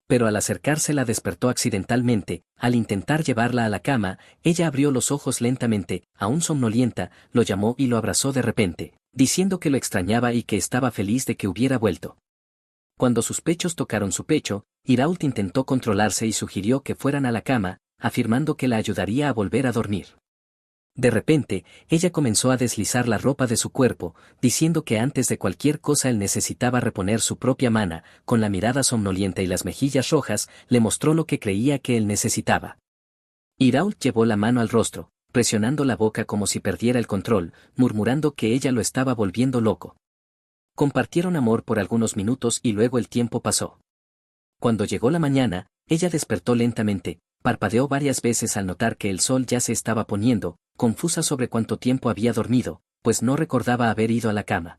Pero al acercarse la despertó accidentalmente. Al intentar llevarla a la cama, ella abrió los ojos lentamente, aún somnolienta, lo llamó y lo abrazó de repente, diciendo que lo extrañaba y que estaba feliz de que hubiera vuelto. Cuando sus pechos tocaron su pecho, Irault intentó controlarse y sugirió que fueran a la cama, afirmando que la ayudaría a volver a dormir. De repente, ella comenzó a deslizar la ropa de su cuerpo, diciendo que antes de cualquier cosa él necesitaba reponer su propia mana. Con la mirada somnolienta y las mejillas rojas, le mostró lo que creía que él necesitaba. Irault llevó la mano al rostro, presionando la boca como si perdiera el control, murmurando que ella lo estaba volviendo loco. Compartieron amor por algunos minutos y luego el tiempo pasó. Cuando llegó la mañana, ella despertó lentamente, parpadeó varias veces al notar que el sol ya se estaba poniendo, confusa sobre cuánto tiempo había dormido, pues no recordaba haber ido a la cama.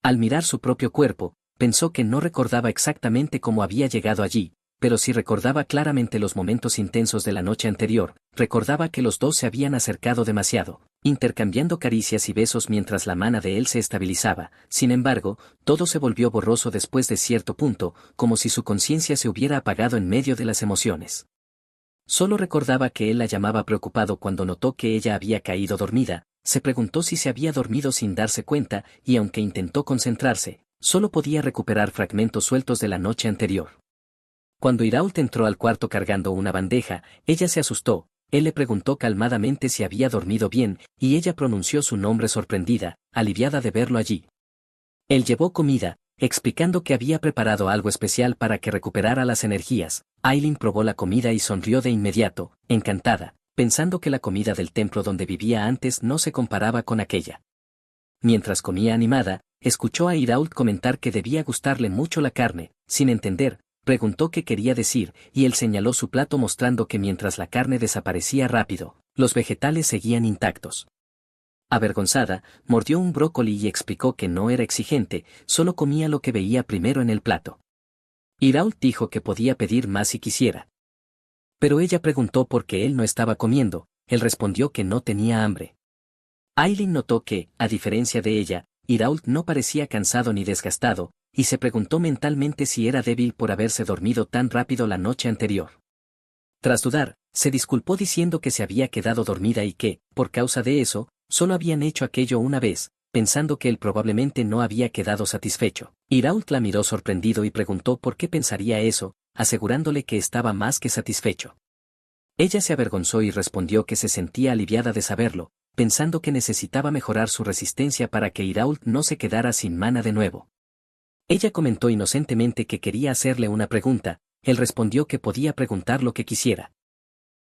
Al mirar su propio cuerpo, pensó que no recordaba exactamente cómo había llegado allí, pero sí recordaba claramente los momentos intensos de la noche anterior. Recordaba que los dos se habían acercado demasiado, intercambiando caricias y besos mientras la mano de él se estabilizaba. Sin embargo, todo se volvió borroso después de cierto punto, como si su conciencia se hubiera apagado en medio de las emociones. Solo recordaba que él la llamaba preocupado cuando notó que ella había caído dormida. Se preguntó si se había dormido sin darse cuenta, y aunque intentó concentrarse, solo podía recuperar fragmentos sueltos de la noche anterior. Cuando Irault entró al cuarto cargando una bandeja, ella se asustó. Él le preguntó calmadamente si había dormido bien, y ella pronunció su nombre sorprendida, aliviada de verlo allí. Él llevó comida, explicando que había preparado algo especial para que recuperara las energías. Aileen probó la comida y sonrió de inmediato, encantada, pensando que la comida del templo donde vivía antes no se comparaba con aquella. Mientras comía animada, escuchó a Irault comentar que debía gustarle mucho la carne. Sin entender, preguntó qué quería decir, y él señaló su plato mostrando que mientras la carne desaparecía rápido, los vegetales seguían intactos. Avergonzada, mordió un brócoli y explicó que no era exigente, solo comía lo que veía primero en el plato. Irault dijo que podía pedir más si quisiera. Pero ella preguntó por qué él no estaba comiendo, él respondió que no tenía hambre. Aileen notó que, a diferencia de ella, Irault no parecía cansado ni desgastado, y se preguntó mentalmente si era débil por haberse dormido tan rápido la noche anterior. Tras dudar, se disculpó diciendo que se había quedado dormida y que, por causa de eso, solo habían hecho aquello una vez, pensando que él probablemente no había quedado satisfecho. Irault la miró sorprendido y preguntó por qué pensaría eso, asegurándole que estaba más que satisfecho. Ella se avergonzó y respondió que se sentía aliviada de saberlo, pensando que necesitaba mejorar su resistencia para que Irault no se quedara sin mana de nuevo. Ella comentó inocentemente que quería hacerle una pregunta, él respondió que podía preguntar lo que quisiera.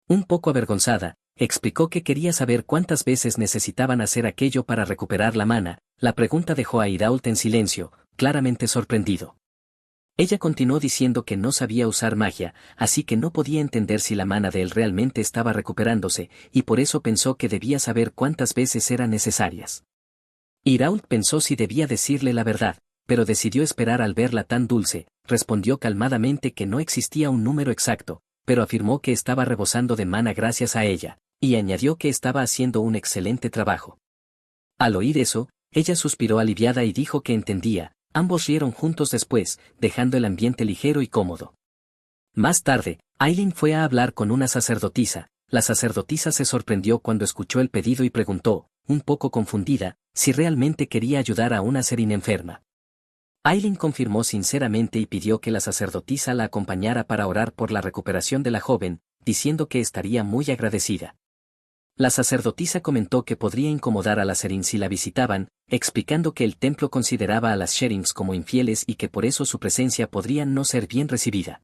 Un poco avergonzada, explicó que quería saber cuántas veces necesitaban hacer aquello para recuperar la mana. La pregunta dejó a Irault en silencio, claramente sorprendido. Ella continuó diciendo que no sabía usar magia, así que no podía entender si la mana de él realmente estaba recuperándose, y por eso pensó que debía saber cuántas veces eran necesarias. Irault pensó si debía decirle la verdad, pero decidió esperar al verla tan dulce, respondió calmadamente que no existía un número exacto, pero afirmó que estaba rebosando de mana gracias a ella, y añadió que estaba haciendo un excelente trabajo. Al oír eso, ella suspiró aliviada y dijo que entendía. Ambos rieron juntos después, dejando el ambiente ligero y cómodo. Más tarde, Aileen fue a hablar con una sacerdotisa. La sacerdotisa se sorprendió cuando escuchó el pedido y preguntó, un poco confundida, si realmente quería ayudar a una Serine enferma. Aileen confirmó sinceramente y pidió que la sacerdotisa la acompañara para orar por la recuperación de la joven, diciendo que estaría muy agradecida. La sacerdotisa comentó que podría incomodar a las Serins si la visitaban, explicando que el templo consideraba a las Sherings como infieles y que por eso su presencia podría no ser bien recibida.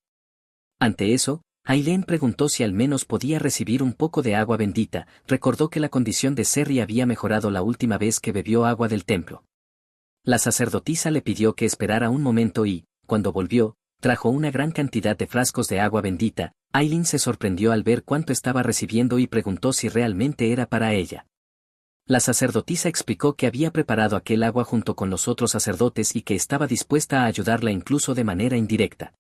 Ante eso, Aileen preguntó si al menos podía recibir un poco de agua bendita, recordó que la condición de Serri había mejorado la última vez que bebió agua del templo. La sacerdotisa le pidió que esperara un momento y, cuando volvió, trajo una gran cantidad de frascos de agua bendita. Aileen se sorprendió al ver cuánto estaba recibiendo y preguntó si realmente era para ella. La sacerdotisa explicó que había preparado aquel agua junto con los otros sacerdotes y que estaba dispuesta a ayudarla incluso de manera indirecta.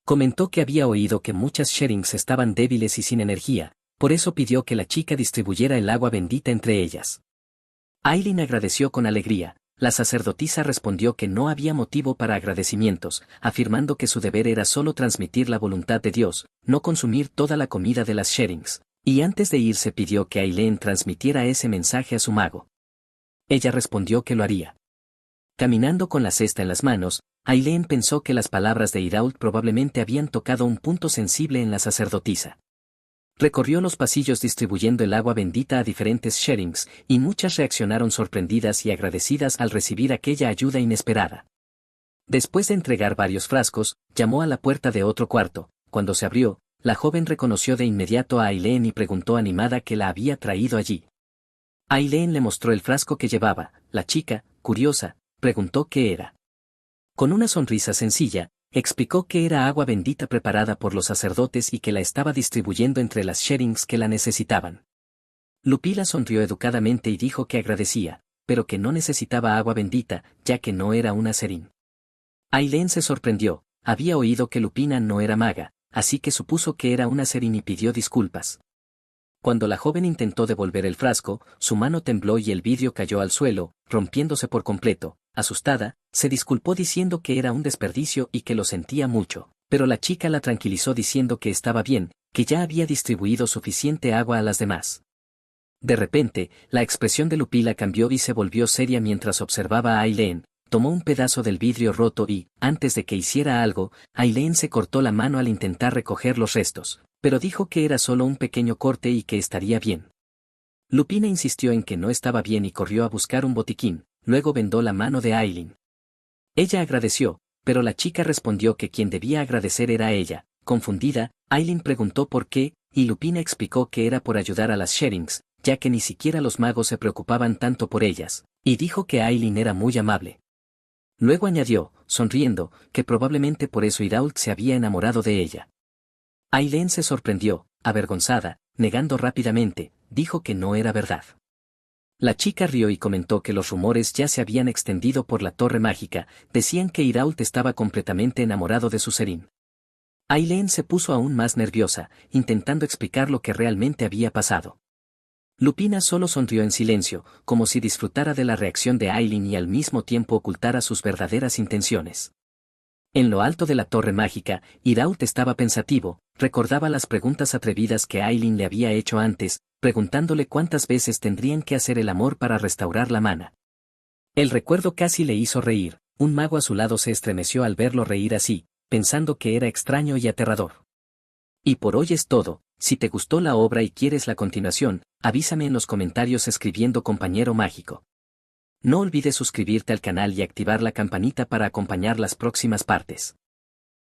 Comentó que había oído que muchas Sherings estaban débiles y sin energía, por eso pidió que la chica distribuyera el agua bendita entre ellas. Aileen agradeció con alegría. La sacerdotisa respondió que no había motivo para agradecimientos, afirmando que su deber era solo transmitir la voluntad de Dios, no consumir toda la comida de las Sherings, y antes de irse pidió que Aileen transmitiera ese mensaje a su mago. Ella respondió que lo haría. Caminando con la cesta en las manos, Aileen pensó que las palabras de Irault probablemente habían tocado un punto sensible en la sacerdotisa. Recorrió los pasillos distribuyendo el agua bendita a diferentes Sherings, y muchas reaccionaron sorprendidas y agradecidas al recibir aquella ayuda inesperada. Después de entregar varios frascos, llamó a la puerta de otro cuarto. Cuando se abrió, la joven reconoció de inmediato a Aileen y preguntó animada qué la había traído allí. Aileen le mostró el frasco que llevaba. La chica, curiosa, preguntó qué era. Con una sonrisa sencilla, explicó que era agua bendita preparada por los sacerdotes y que la estaba distribuyendo entre las Sherings que la necesitaban. Lupila sonrió educadamente y dijo que agradecía, pero que no necesitaba agua bendita, ya que no era una Serin. Aileen se sorprendió, había oído que Lupina no era maga, así que supuso que era una Serin y pidió disculpas. Cuando la joven intentó devolver el frasco, su mano tembló y el vidrio cayó al suelo, rompiéndose por completo. Asustada, se disculpó diciendo que era un desperdicio y que lo sentía mucho, pero la chica la tranquilizó diciendo que estaba bien, que ya había distribuido suficiente agua a las demás. De repente, la expresión de Lupila cambió y se volvió seria mientras observaba a Aileen. Tomó un pedazo del vidrio roto y, antes de que hiciera algo, Aileen se cortó la mano al intentar recoger los restos, pero dijo que era solo un pequeño corte y que estaría bien. Lupina insistió en que no estaba bien y corrió a buscar un botiquín, luego vendó la mano de Aileen. Ella agradeció, pero la chica respondió que quien debía agradecer era ella. Confundida, Aileen preguntó por qué, y Lupina explicó que era por ayudar a las Sherings, ya que ni siquiera los magos se preocupaban tanto por ellas, y dijo que Aileen era muy amable. Luego añadió, sonriendo, que probablemente por eso Irault se había enamorado de ella. Aileen se sorprendió, avergonzada, negando rápidamente, dijo que no era verdad. La chica rió y comentó que los rumores ya se habían extendido por la torre mágica, decían que Irault estaba completamente enamorado de Suzerin. Aileen se puso aún más nerviosa, intentando explicar lo que realmente había pasado. Lupina solo sonrió en silencio, como si disfrutara de la reacción de Aileen y al mismo tiempo ocultara sus verdaderas intenciones. En lo alto de la torre mágica, Irault estaba pensativo, recordaba las preguntas atrevidas que Aileen le había hecho antes, preguntándole cuántas veces tendrían que hacer el amor para restaurar la mana. El recuerdo casi le hizo reír, un mago a su lado se estremeció al verlo reír así, pensando que era extraño y aterrador. Y por hoy es todo, si te gustó la obra y quieres la continuación, avísame en los comentarios escribiendo compañero mágico. No olvides suscribirte al canal y activar la campanita para acompañar las próximas partes.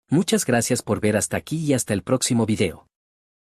Muchas gracias por ver hasta aquí y hasta el próximo video.